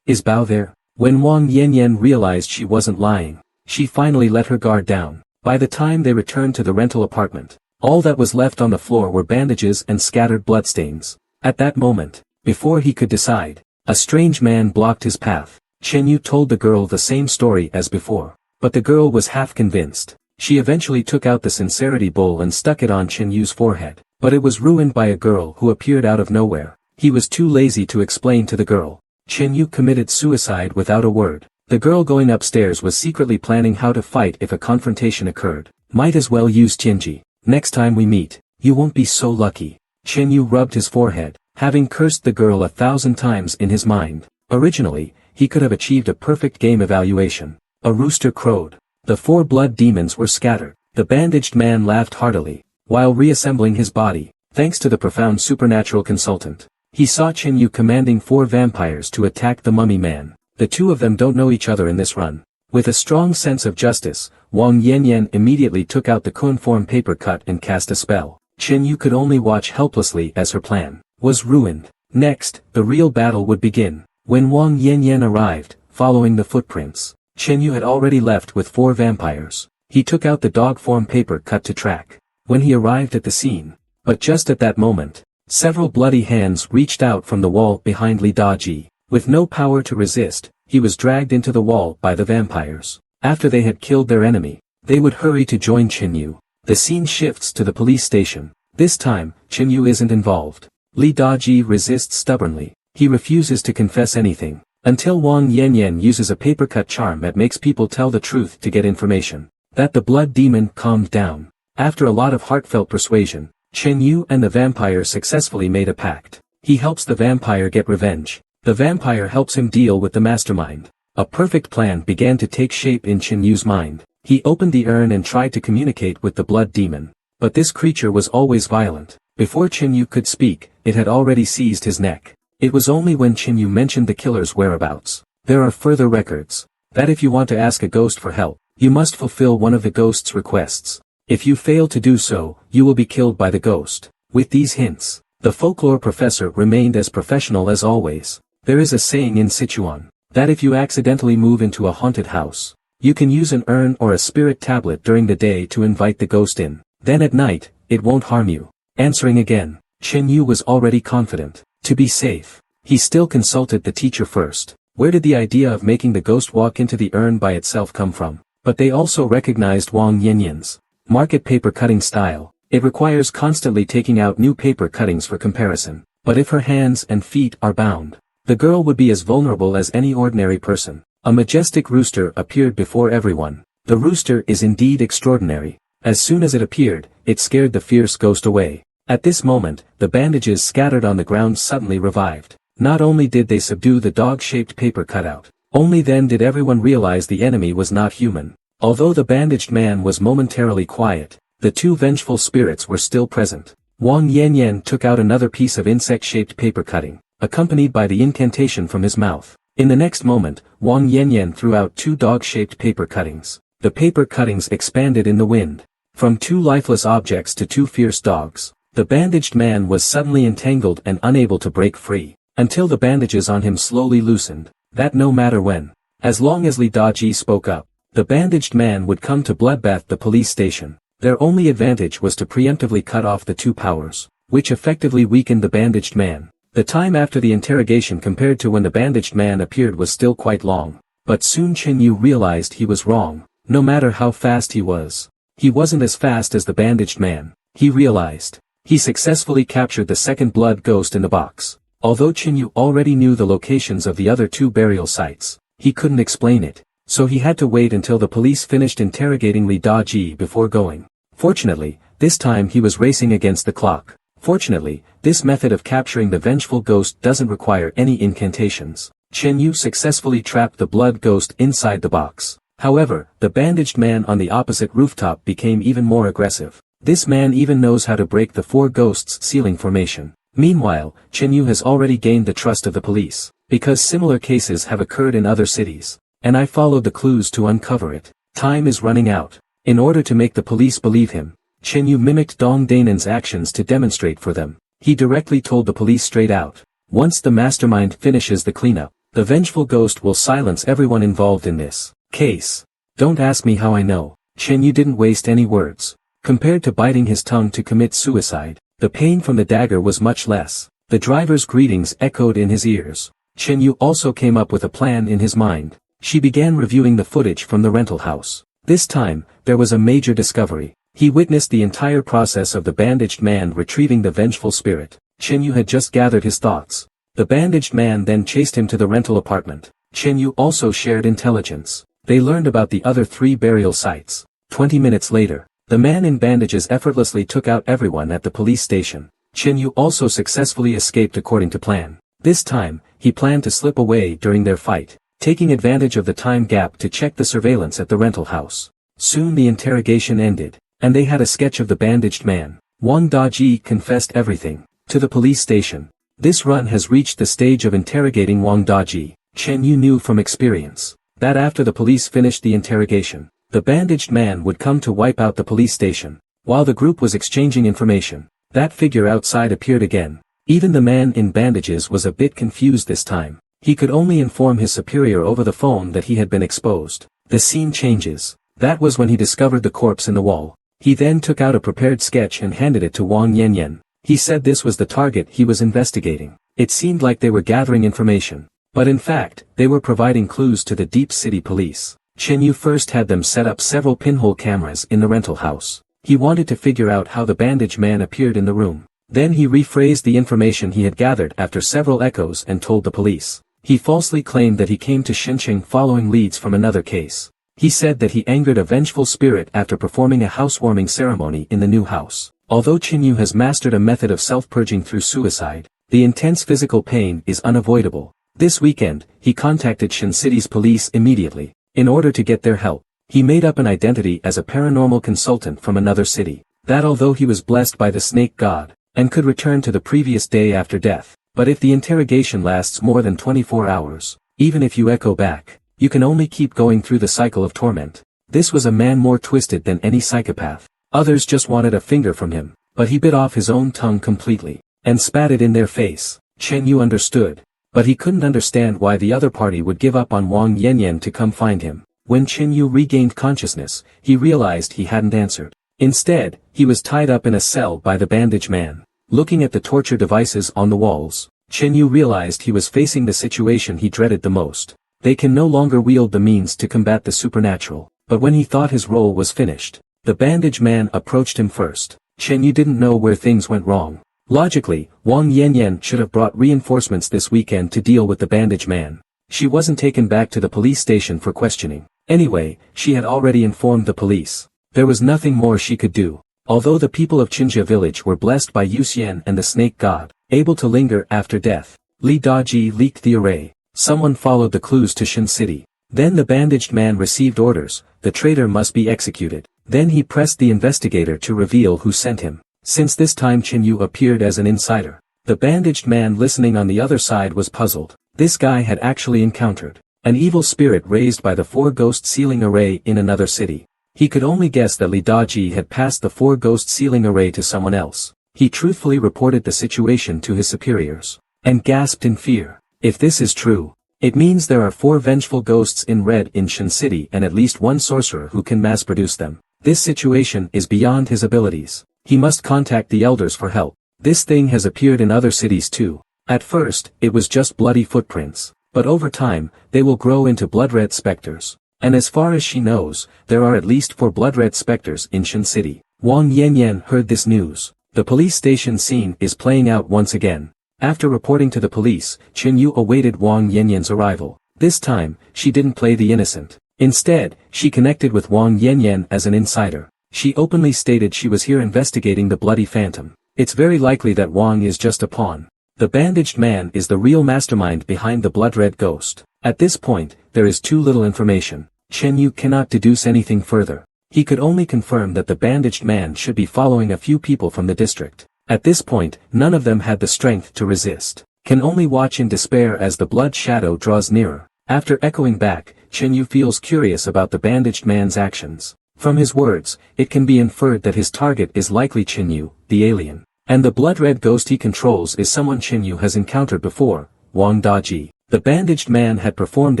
Is Bao there? When Wang Yanyan realized she wasn't lying, she finally let her guard down. By the time they returned to the rental apartment, all that was left on the floor were bandages and scattered bloodstains. At that moment, before he could decide, a strange man blocked his path. Chen Yu told the girl the same story as before, but the girl was half convinced. She eventually took out the sincerity bowl and stuck it on Chen Yu's forehead, but it was ruined by a girl who appeared out of nowhere. He was too lazy to explain to the girl. Chen Yu committed suicide without a word. The girl going upstairs was secretly planning how to fight if a confrontation occurred. Might as well use Tianji. Next time we meet, you won't be so lucky. Chen Yu rubbed his forehead, having cursed the girl 1,000 times in his mind. Originally, he could have achieved a perfect game evaluation. A rooster crowed. The 4 blood demons were scattered. The bandaged man laughed heartily, while reassembling his body, thanks to the profound supernatural consultant. He saw Chen Yu commanding 4 vampires to attack the mummy man. The 2 of them don't know each other in this run. With a strong sense of justice, Wang Yanyan immediately took out the cuneiform paper cut and cast a spell. Chen Yu could only watch helplessly as her plan was ruined. Next, the real battle would begin. When Wang Yanyan arrived, following the footprints, Chen Yu had already left with 4 vampires. He took out the dog form paper cut to track. When he arrived at the scene, but just at that moment, several bloody hands reached out from the wall behind Li Daji. With no power to resist, he was dragged into the wall by the vampires. After they had killed their enemy, they would hurry to join Chen Yu. The scene shifts to the police station. This time, Chen Yu isn't involved. Li Daji resists stubbornly. He refuses to confess anything, until Wang Yanyan uses a paper-cut charm that makes people tell the truth to get information. That the blood demon calmed down. After a lot of heartfelt persuasion, Chen Yu and the vampire successfully made a pact. He helps the vampire get revenge. The vampire helps him deal with the mastermind. A perfect plan began to take shape in Chen Yu's mind. He opened the urn and tried to communicate with the blood demon. But this creature was always violent. Before Chen Yu could speak, it had already seized his neck. It was only when Chen Yu mentioned the killer's whereabouts. There are further records. That if you want to ask a ghost for help, you must fulfill one of the ghost's requests. If you fail to do so, you will be killed by the ghost. With these hints, the folklore professor remained as professional as always. There is a saying in Sichuan, that if you accidentally move into a haunted house, you can use an urn or a spirit tablet during the day to invite the ghost in. Then at night, it won't harm you. Answering again, Chen Yu was already confident. To be safe, he still consulted the teacher first. Where did the idea of making the ghost walk into the urn by itself come from? But they also recognized Wang Yanyan's market paper cutting style. It requires constantly taking out new paper cuttings for comparison. But if her hands and feet are bound, the girl would be as vulnerable as any ordinary person. A majestic rooster appeared before everyone. The rooster is indeed extraordinary. As soon as it appeared, it scared the fierce ghost away. At this moment, the bandages scattered on the ground suddenly revived. Not only did they subdue the dog-shaped paper cutout, only then did everyone realize the enemy was not human. Although the bandaged man was momentarily quiet, the 2 vengeful spirits were still present. Wang Yanyan took out another piece of insect-shaped paper cutting, accompanied by the incantation from his mouth. In the next moment, Wang Yanyan threw out 2 dog-shaped paper cuttings. The paper cuttings expanded in the wind. From 2 lifeless objects to 2 fierce dogs. The bandaged man was suddenly entangled and unable to break free, until the bandages on him slowly loosened, that no matter when, as long as Lee Da-ji spoke up, the bandaged man would come to bloodbath the police station. Their only advantage was to preemptively cut off the two powers, which effectively weakened the bandaged man. The time after the interrogation compared to when the bandaged man appeared was still quite long, but soon Chen-yu realized he was wrong. No matter how fast he wasn't as fast as the bandaged man, he realized. He successfully captured the second blood ghost in the box. Although Chen-yu already knew the locations of the other two burial sites, he couldn't explain it, so he had to wait until the police finished interrogating Lee Da-ji before going. Fortunately, this time he was racing against the clock. Fortunately, this method of capturing the vengeful ghost doesn't require any incantations. Chen-yu successfully trapped the blood ghost inside the box. However, the bandaged man on the opposite rooftop became even more aggressive. This man even knows how to break the four ghosts' sealing formation. Meanwhile, Chen-yu has already gained the trust of the police, because similar cases have occurred in other cities, and I followed the clues to uncover it. Time is running out. In order to make the police believe him, Chen-yu mimicked Dong Dainen's actions to demonstrate for them. He directly told the police straight out, once the mastermind finishes the cleanup, the vengeful ghost will silence everyone involved in this case. Don't ask me how I know. Chen-yu didn't waste any words. Compared to biting his tongue to commit suicide, the pain from the dagger was much less. The driver's greetings echoed in his ears. Chen-yu also came up with a plan in his mind. She began reviewing the footage from the rental house. This time, there was a major discovery. He witnessed the entire process of the bandaged man retrieving the vengeful spirit. Chen-yu had just gathered his thoughts. The bandaged man then chased him to the rental apartment. Chen-yu also shared intelligence. They learned about the other three burial sites. 20 minutes later, the man in bandages effortlessly took out everyone at the police station. Chen-yu also successfully escaped according to plan. This time, he planned to slip away during their fight, taking advantage of the time gap to check the surveillance at the rental house. Soon the interrogation ended, and they had a sketch of the bandaged man. Wang Da-ji confessed everything to the police station. This run has reached the stage of interrogating Wang Da-ji. Chen-yu knew from experience that after the police finished the interrogation, the bandaged man would come to wipe out the police station. While the group was exchanging information, that figure outside appeared again. Even the man in bandages was a bit confused this time. He could only inform his superior over the phone that he had been exposed. The scene changes. That was when he discovered the corpse in the wall. He then took out a prepared sketch and handed it to Wang Yanyan. He said this was the target he was investigating. It seemed like they were gathering information, but in fact, they were providing clues to the Deep City Police. Chen-yu first had them set up several pinhole cameras in the rental house. He wanted to figure out how the bandaged man appeared in the room. Then he rephrased the information he had gathered after several echoes and told the police. He falsely claimed that he came to Xinqiang following leads from another case. He said that he angered a vengeful spirit after performing a housewarming ceremony in the new house. Although Chen-yu has mastered a method of self-purging through suicide, the intense physical pain is unavoidable. This weekend, he contacted Shin City's police immediately. In order to get their help, he made up an identity as a paranormal consultant from another city. That although he was blessed by the snake god, and could return to the previous day after death, but if the interrogation lasts more than 24 hours, even if you echo back, you can only keep going through the cycle of torment. This was a man more twisted than any psychopath. Others just wanted a finger from him, but he bit off his own tongue completely, and spat it in their face. Chen-yu understood, but he couldn't understand why the other party would give up on Wang Yanyan to come find him. When Chen-yu regained consciousness, he realized he hadn't answered. Instead, he was tied up in a cell by the bandage man. Looking at the torture devices on the walls, Chen-yu realized he was facing the situation he dreaded the most. They can no longer wield the means to combat the supernatural. But when he thought his role was finished, the bandage man approached him first. Chen-yu didn't know where things went wrong. Logically, Wang Yanyan should have brought reinforcements this weekend to deal with the bandage man. She wasn't taken back to the police station for questioning. Anyway, she had already informed the police. There was nothing more she could do. Although the people of Qinjia village were blessed by Yuxian and the snake god, able to linger after death, Li Daji leaked the array. Someone followed the clues to Shin City. Then the bandaged man received orders, the traitor must be executed. Then he pressed the investigator to reveal who sent him. Since this time Chen-yu appeared as an insider. The bandaged man listening on the other side was puzzled. This guy had actually encountered an evil spirit raised by the four-ghost sealing array in another city. He could only guess that Li Daji had passed the four-ghost sealing array to someone else. He truthfully reported the situation to his superiors, and gasped in fear. If this is true, it means there are 4 vengeful ghosts in red in Shin City and at least 1 sorcerer who can mass-produce them. This situation is beyond his abilities. He must contact the elders for help. This thing has appeared in other cities too. At first, it was just bloody footprints, but over time, they will grow into blood-red specters. And as far as she knows, there are at least 4 blood-red specters in Shin City. Wang Yanyan heard this news. The police station scene is playing out once again. After reporting to the police, Chen Yu awaited Wang Yanyan's arrival. This time, she didn't play the innocent. Instead, she connected with Wang Yanyan as an insider. She openly stated she was here investigating the bloody phantom. It's very likely that Wang is just a pawn. The bandaged man is the real mastermind behind the blood-red ghost. At this point, there is too little information. Chen Yu cannot deduce anything further. He could only confirm that the bandaged man should be following a few people from the district. At this point, none of them had the strength to resist. Can only watch in despair as the blood shadow draws nearer. After echoing back, Chen Yu feels curious about the bandaged man's actions. From his words, it can be inferred that his target is likely Chen Yu, the alien. And the blood-red ghost he controls is someone Chen Yu has encountered before, Wang Daji. The bandaged man had performed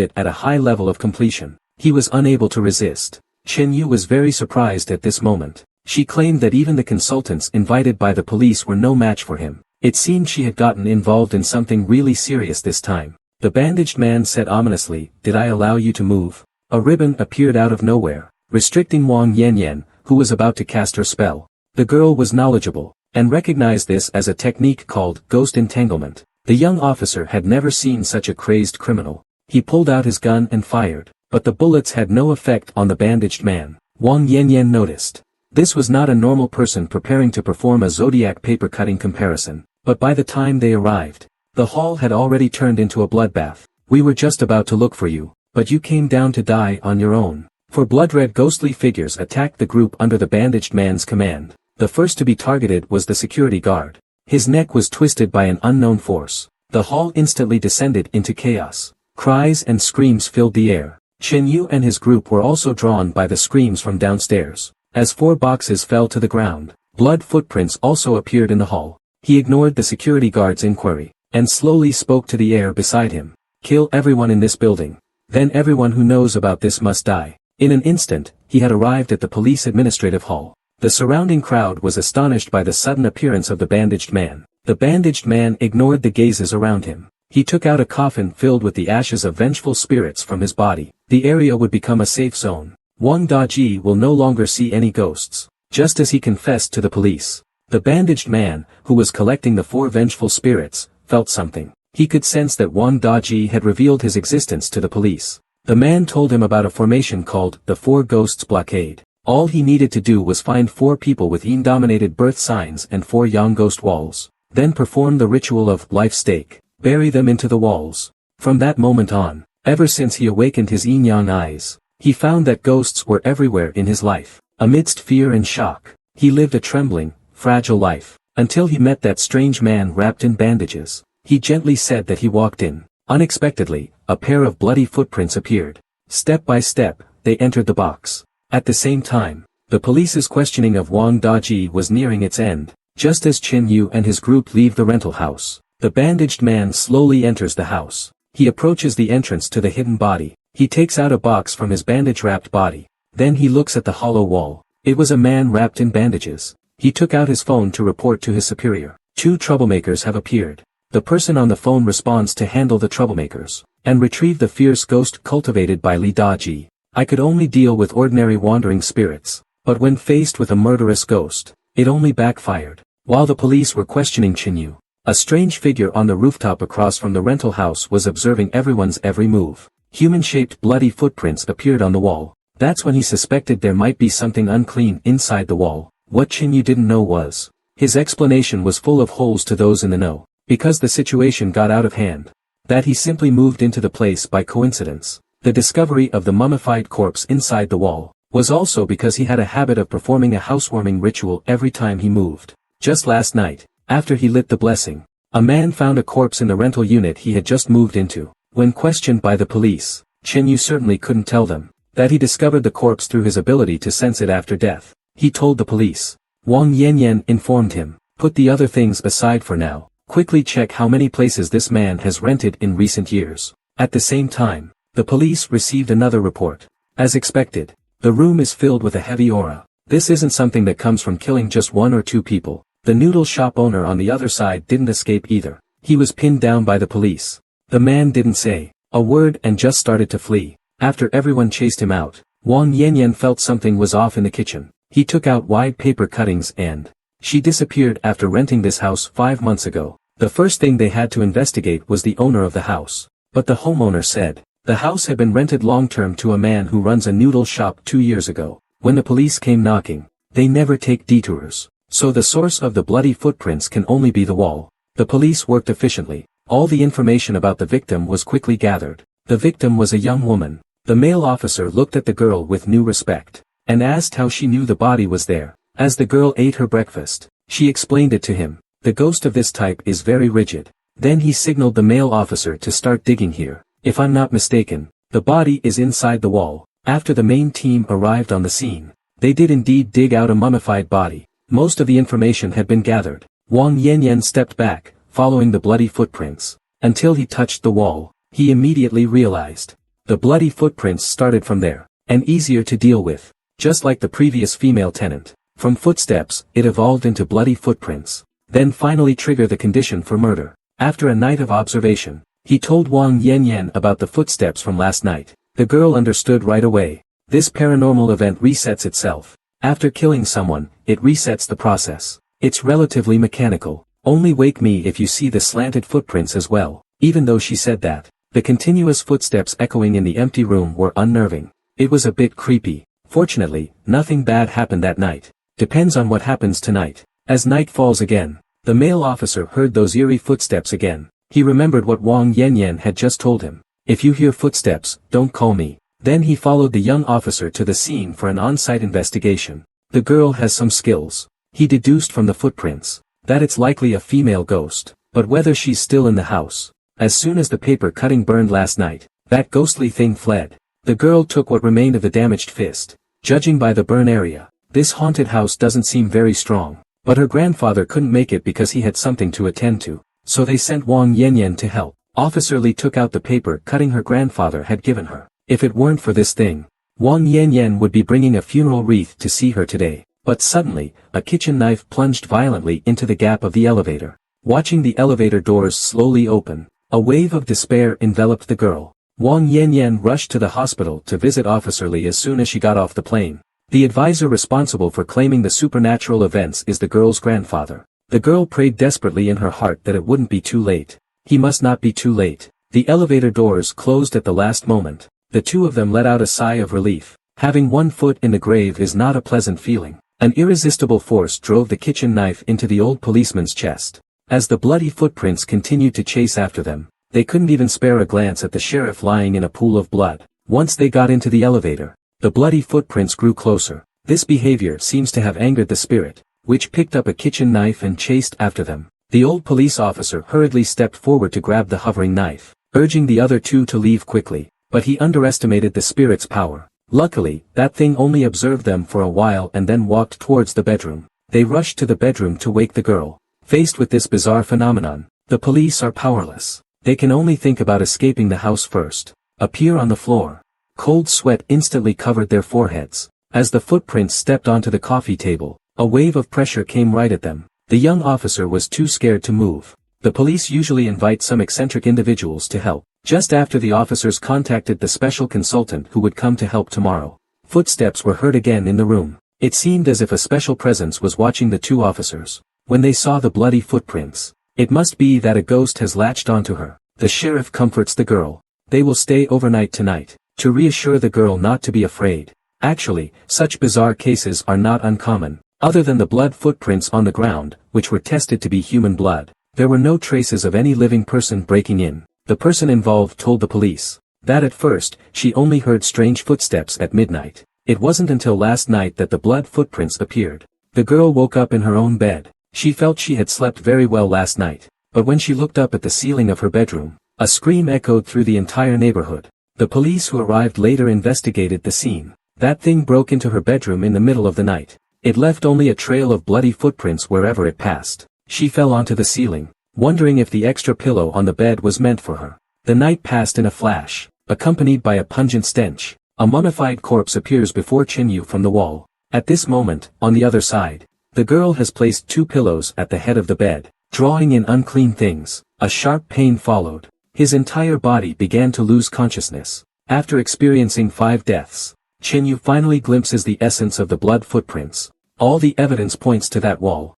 it at a high level of completion. He was unable to resist. Chen Yu was very surprised at this moment. She claimed that even the consultants invited by the police were no match for him. It seemed she had gotten involved in something really serious this time. The bandaged man said ominously, "Did I allow you to move?" A ribbon appeared out of nowhere, restricting Wang Yanyan, who was about to cast her spell. The girl was knowledgeable, and recognized this as a technique called ghost entanglement. The young officer had never seen such a crazed criminal. He pulled out his gun and fired, but the bullets had no effect on the bandaged man. Wang Yanyan noticed. This was not a normal person preparing to perform a zodiac paper-cutting comparison, but by the time they arrived, the hall had already turned into a bloodbath. "We were just about to look for you, but you came down to die on your own." 4 blood-red ghostly figures attacked the group under the bandaged man's command. The first to be targeted was the security guard. His neck was twisted by an unknown force. The hall instantly descended into chaos. Cries and screams filled the air. Chen Yu and his group were also drawn by the screams from downstairs. As 4 boxes fell to the ground, blood footprints also appeared in the hall. He ignored the security guard's inquiry, and slowly spoke to the air beside him. "Kill everyone in this building. Then everyone who knows about this must die." In an instant, he had arrived at the police administrative hall. The surrounding crowd was astonished by the sudden appearance of the bandaged man. The bandaged man ignored the gazes around him. He took out a coffin filled with the ashes of vengeful spirits from his body. The area would become a safe zone. Wang Daji will no longer see any ghosts, just as he confessed to the police. The bandaged man, who was collecting the 4 vengeful spirits, felt something. He could sense that Wang Daji had revealed his existence to the police. The man told him about a formation called the 4 Ghosts Blockade. All he needed to do was find 4 people with Yin-dominated birth signs and 4 Yang ghost walls, then perform the ritual of life stake, bury them into the walls. From that moment on, ever since he awakened his yin-yang eyes, he found that ghosts were everywhere in his life. Amidst fear and shock, he lived a trembling, fragile life, until he met that strange man wrapped in bandages. He gently said that he walked in. Unexpectedly, a pair of bloody footprints appeared. Step by step, they entered the box. At the same time, the police's questioning of Wang Daji was nearing its end. Just as Chen Yu and his group leave the rental house, the bandaged man slowly enters the house. He approaches the entrance to the hidden body. He takes out a box from his bandage-wrapped body. Then he looks at the hollow wall. It was a man wrapped in bandages. He took out his phone to report to his superior. 2 troublemakers have appeared. The person on the phone responds to handle the troublemakers, and retrieve the fierce ghost cultivated by Li Daji. "I could only deal with ordinary wandering spirits, but when faced with a murderous ghost, it only backfired." While the police were questioning Chen Yu, a strange figure on the rooftop across from the rental house was observing everyone's every move. Human-shaped bloody footprints appeared on the wall. That's when he suspected there might be something unclean inside the wall. What Chen Yu didn't know was, his explanation was full of holes to those in the know, because the situation got out of hand, that he simply moved into the place by coincidence. The discovery of the mummified corpse inside the wall was also because he had a habit of performing a housewarming ritual every time he moved. Just last night, after he lit the blessing, a man found a corpse in the rental unit he had just moved into. When questioned by the police, Chen Yu certainly couldn't tell them that he discovered the corpse through his ability to sense it after death. He told the police. Wang Yanyan informed him. Put the other things aside for now. Quickly check how many places this man has rented in recent years. At the same time, the police received another report. As expected, the room is filled with a heavy aura. This isn't something that comes from killing just one or two people. The noodle shop owner on the other side didn't escape either. He was pinned down by the police. The man didn't say a word and just started to flee. After everyone chased him out, Wang Yanyan felt something was off in the kitchen. He took out wide paper cuttings and she disappeared after renting this house 5 months ago. The first thing they had to investigate was the owner of the house. But the homeowner said the house had been rented long-term to a man who runs a noodle shop 2 years ago. When the police came knocking, they never take detours. So the source of the bloody footprints can only be the wall. The police worked efficiently. All the information about the victim was quickly gathered. The victim was a young woman. The male officer looked at the girl with new respect and asked how she knew the body was there. As the girl ate her breakfast, she explained it to him. The ghost of this type is very rigid. Then he signaled the male officer to start digging here. If I'm not mistaken, the body is inside the wall. After the main team arrived on the scene, they did indeed dig out a mummified body. Most of the information had been gathered. Wang Yanyan stepped back, following the bloody footprints. Until he touched the wall, he immediately realized the bloody footprints started from there, and easier to deal with. Just like the previous female tenant. From footsteps, it evolved into bloody footprints. Then finally trigger the condition for murder. After a night of observation, he told Wang Yanyan about the footsteps from last night. The girl understood right away. This paranormal event resets itself. After killing someone, it resets the process. It's relatively mechanical. Only wake me if you see the slanted footprints as well. Even though she said that, the continuous footsteps echoing in the empty room were unnerving. It was a bit creepy. Fortunately, nothing bad happened that night. Depends on what happens tonight. As night falls again, the male officer heard those eerie footsteps again. He remembered what Wang Yanyan had just told him. If you hear footsteps, don't call me. Then he followed the young officer to the scene for an on-site investigation. The girl has some skills. He deduced from the footprints that it's likely a female ghost, but whether she's still in the house. As soon as the paper cutting burned last night, that ghostly thing fled. The girl took what remained of the damaged fist. Judging by the burn area, this haunted house doesn't seem very strong. But her grandfather couldn't make it because he had something to attend to. So they sent Wang Yanyan to help. Officer Li took out the paper cutting her grandfather had given her. If it weren't for this thing, Wang Yanyan would be bringing a funeral wreath to see her today. But suddenly, a kitchen knife plunged violently into the gap of the elevator. Watching the elevator doors slowly open, a wave of despair enveloped the girl. Wang Yanyan rushed to the hospital to visit Officer Li as soon as she got off the plane. The advisor responsible for claiming the supernatural events is the girl's grandfather. The girl prayed desperately in her heart that it wouldn't be too late. He must not be too late. The elevator doors closed at the last moment. The two of them let out a sigh of relief. Having one foot in the grave is not a pleasant feeling. An irresistible force drove the kitchen knife into the old policeman's chest. As the bloody footprints continued to chase after them, they couldn't even spare a glance at the sheriff lying in a pool of blood. Once they got into the elevator, the bloody footprints grew closer. This behavior seems to have angered the spirit, which picked up a kitchen knife and chased after them. The old police officer hurriedly stepped forward to grab the hovering knife, urging the other two to leave quickly, but he underestimated the spirit's power. Luckily, that thing only observed them for a while and then walked towards the bedroom. They rushed to the bedroom to wake the girl. Faced with this bizarre phenomenon, the police are powerless. They can only think about escaping the house first. Appear on the floor. Cold sweat instantly covered their foreheads. As the footprints stepped onto the coffee table, a wave of pressure came right at them. The young officer was too scared to move. The police usually invite some eccentric individuals to help. Just after the officers contacted the special consultant who would come to help tomorrow, footsteps were heard again in the room. It seemed as if a special presence was watching the two officers. When they saw the bloody footprints, it must be that a ghost has latched onto her. The sheriff comforts the girl. They will stay overnight tonight, to reassure the girl not to be afraid. Actually, such bizarre cases are not uncommon. Other than the blood footprints on the ground, which were tested to be human blood, there were no traces of any living person breaking in. The person involved told the police that at first, she only heard strange footsteps at midnight. It wasn't until last night that the blood footprints appeared. The girl woke up in her own bed. She felt she had slept very well last night, but when she looked up at the ceiling of her bedroom, a scream echoed through the entire neighborhood. The police who arrived later investigated the scene. That thing broke into her bedroom in the middle of the night. It left only a trail of bloody footprints wherever it passed. She fell onto the ceiling, wondering if the extra pillow on the bed was meant for her. The night passed in a flash, accompanied by a pungent stench. A mummified corpse appears before Chinyu from the wall. At this moment, on the other side, the girl has placed 2 pillows at the head of the bed, drawing in unclean things. A sharp pain followed. His entire body began to lose consciousness. After experiencing 5 deaths, Chinyu finally glimpses the essence of the blood footprints. All the evidence points to that wall.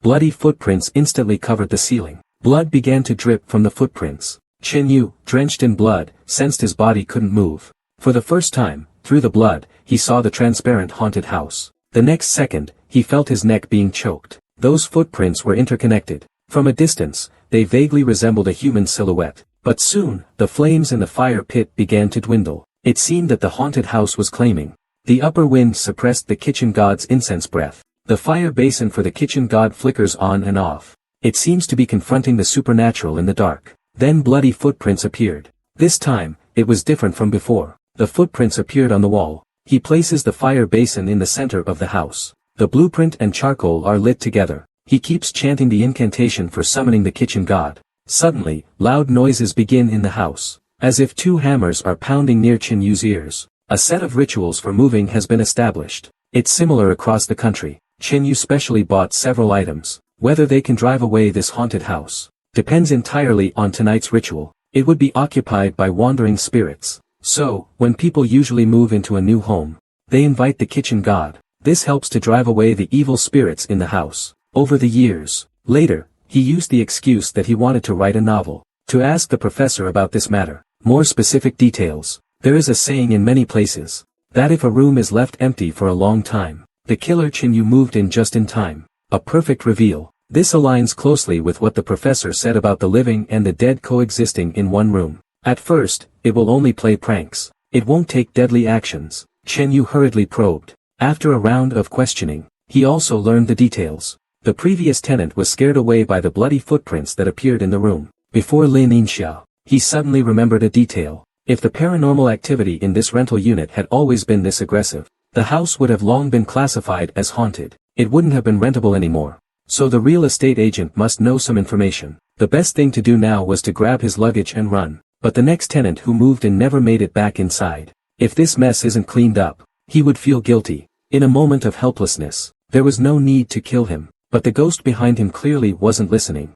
Bloody footprints instantly covered the ceiling. Blood began to drip from the footprints. Chinyu, drenched in blood, sensed his body couldn't move. For the first time, through the blood, he saw the transparent haunted house. The next second, he felt his neck being choked. Those footprints were interconnected. From a distance, they vaguely resembled a human silhouette. But soon, the flames in the fire pit began to dwindle. It seemed that the haunted house was claiming. The upper wind suppressed the kitchen god's incense breath. The fire basin for the kitchen god flickers on and off. It seems to be confronting the supernatural in the dark. Then bloody footprints appeared. This time, it was different from before. The footprints appeared on the wall. He places the fire basin in the center of the house. The blueprint and charcoal are lit together. He keeps chanting the incantation for summoning the kitchen god. Suddenly, loud noises begin in the house, as if 2 hammers are pounding near Chinyu's ears. A set of rituals for moving has been established. It's similar across the country. Chinyu specially bought several items. Whether they can drive away this haunted house depends entirely on tonight's ritual. It would be occupied by wandering spirits. So, when people usually move into a new home, they invite the kitchen god. This helps to drive away the evil spirits in the house. Over the years, later, he used the excuse that he wanted to write a novel, to ask the professor about this matter. More specific details. There is a saying in many places, that if a room is left empty for a long time, the killer Chinyu moved in just in time. A perfect reveal. This aligns closely with what the professor said about the living and the dead coexisting in one room. At first, it will only play pranks. It won't take deadly actions. Chinyu hurriedly probed. After a round of questioning, he also learned the details. The previous tenant was scared away by the bloody footprints that appeared in the room. Before Lin Yinxia, he suddenly remembered a detail. If the paranormal activity in this rental unit had always been this aggressive, the house would have long been classified as haunted. It wouldn't have been rentable anymore. So the real estate agent must know some information. The best thing to do now was to grab his luggage and run. But the next tenant who moved in never made it back inside. If this mess isn't cleaned up, he would feel guilty. In a moment of helplessness, there was no need to kill him, but the ghost behind him clearly wasn't listening.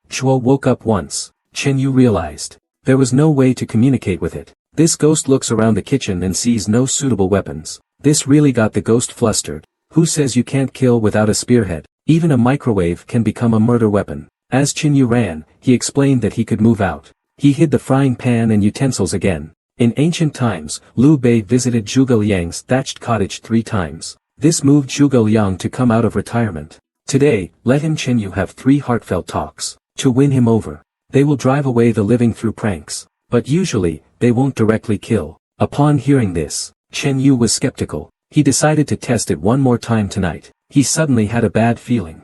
Chuo woke up once. Chinyu realized there was no way to communicate with it. This ghost looks around the kitchen and sees no suitable weapons. This really got the ghost flustered. Who says you can't kill without a spearhead? Even a microwave can become a murder weapon. As Chinyu ran, he explained that he could move out. He hid the frying pan and utensils again. In ancient times, Liu Bei visited Zhuge Liang's thatched cottage 3 times. This moved Zhuge Liang to come out of retirement. Today, let him Chinyu have 3 heartfelt talks. To win him over, they will drive away the living through pranks. But usually, they won't directly kill. Upon hearing this, Chinyu was skeptical. He decided to test it one more time tonight. He suddenly had a bad feeling.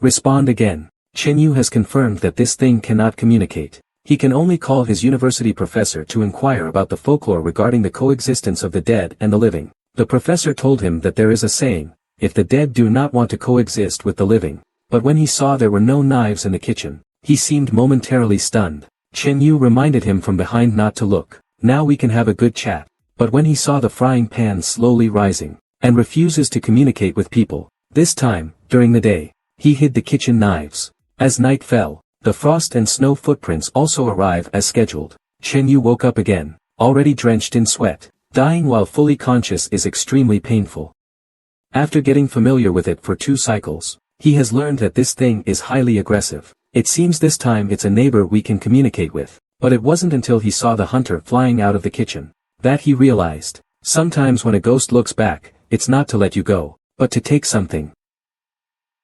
Respond again. Chinyu has confirmed that this thing cannot communicate. He can only call his university professor to inquire about the folklore regarding the coexistence of the dead and the living. The professor told him that there is a saying, if the dead do not want to coexist with the living. But when he saw there were no knives in the kitchen, he seemed momentarily stunned. Chinyu reminded him from behind not to look. Now we can have a good chat. But when he saw the frying pan slowly rising, and refuses to communicate with people, this time, during the day, he hid the kitchen knives. As night fell, the frost and snow footprints also arrive as scheduled. Chinyu woke up again, already drenched in sweat. Dying while fully conscious is extremely painful. After getting familiar with it for 2 cycles, he has learned that this thing is highly aggressive. It seems this time it's a neighbor we can communicate with. But it wasn't until he saw the hunter flying out of the kitchen that he realized, sometimes when a ghost looks back, it's not to let you go, but to take something.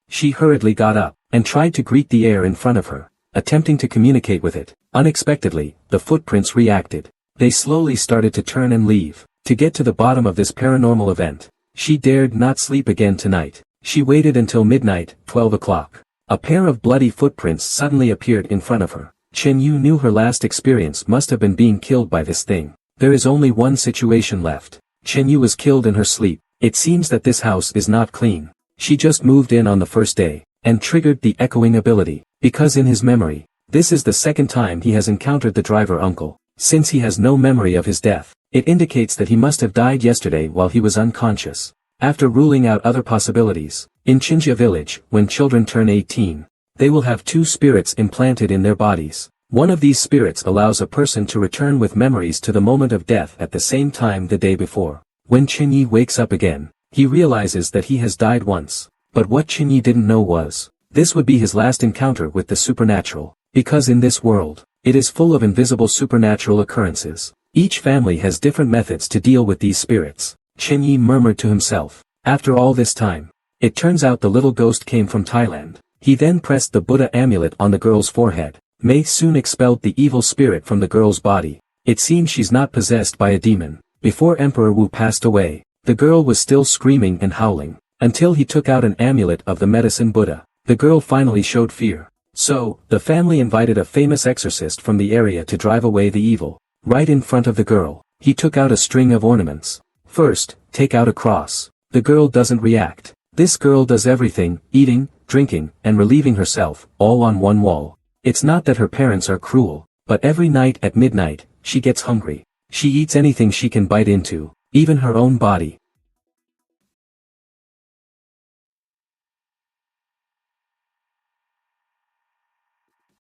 She hurriedly got up, and tried to greet the air in front of her, attempting to communicate with it. Unexpectedly, the footprints reacted. They slowly started to turn and leave. To get to the bottom of this paranormal event, she dared not sleep again tonight. She waited until midnight, 12 o'clock. A pair of bloody footprints suddenly appeared in front of her. Chinyu knew her last experience must have been being killed by this thing. There is only one situation left. Chinyu was killed in her sleep. It seems that this house is not clean. She just moved in on the first day, and triggered the echoing ability, because in his memory, this is the second time he has encountered the driver uncle. Since he has no memory of his death, it indicates that he must have died yesterday while he was unconscious. After ruling out other possibilities, in Chinja village, when children turn 18, they will have two spirits implanted in their bodies. One of these spirits allows a person to return with memories to the moment of death at the same time the day before. When Chinyi wakes up again, he realizes that he has died once. But what Chinyi didn't know was, this would be his last encounter with the supernatural, because in this world, it is full of invisible supernatural occurrences. Each family has different methods to deal with these spirits. Chinyi murmured to himself. After all this time, it turns out the little ghost came from Thailand. He then pressed the Buddha amulet on the girl's forehead. Mei soon expelled the evil spirit from the girl's body. It seems she's not possessed by a demon. Before Emperor Wu passed away, the girl was still screaming and howling, until he took out an amulet of the medicine Buddha. The girl finally showed fear. So, the family invited a famous exorcist from the area to drive away the evil. Right in front of the girl, he took out a string of ornaments. First, take out a cross. The girl doesn't react. This girl does everything, eating, drinking, and relieving herself, all on one wall. It's not that her parents are cruel, but every night at midnight, she gets hungry. She eats anything she can bite into, even her own body.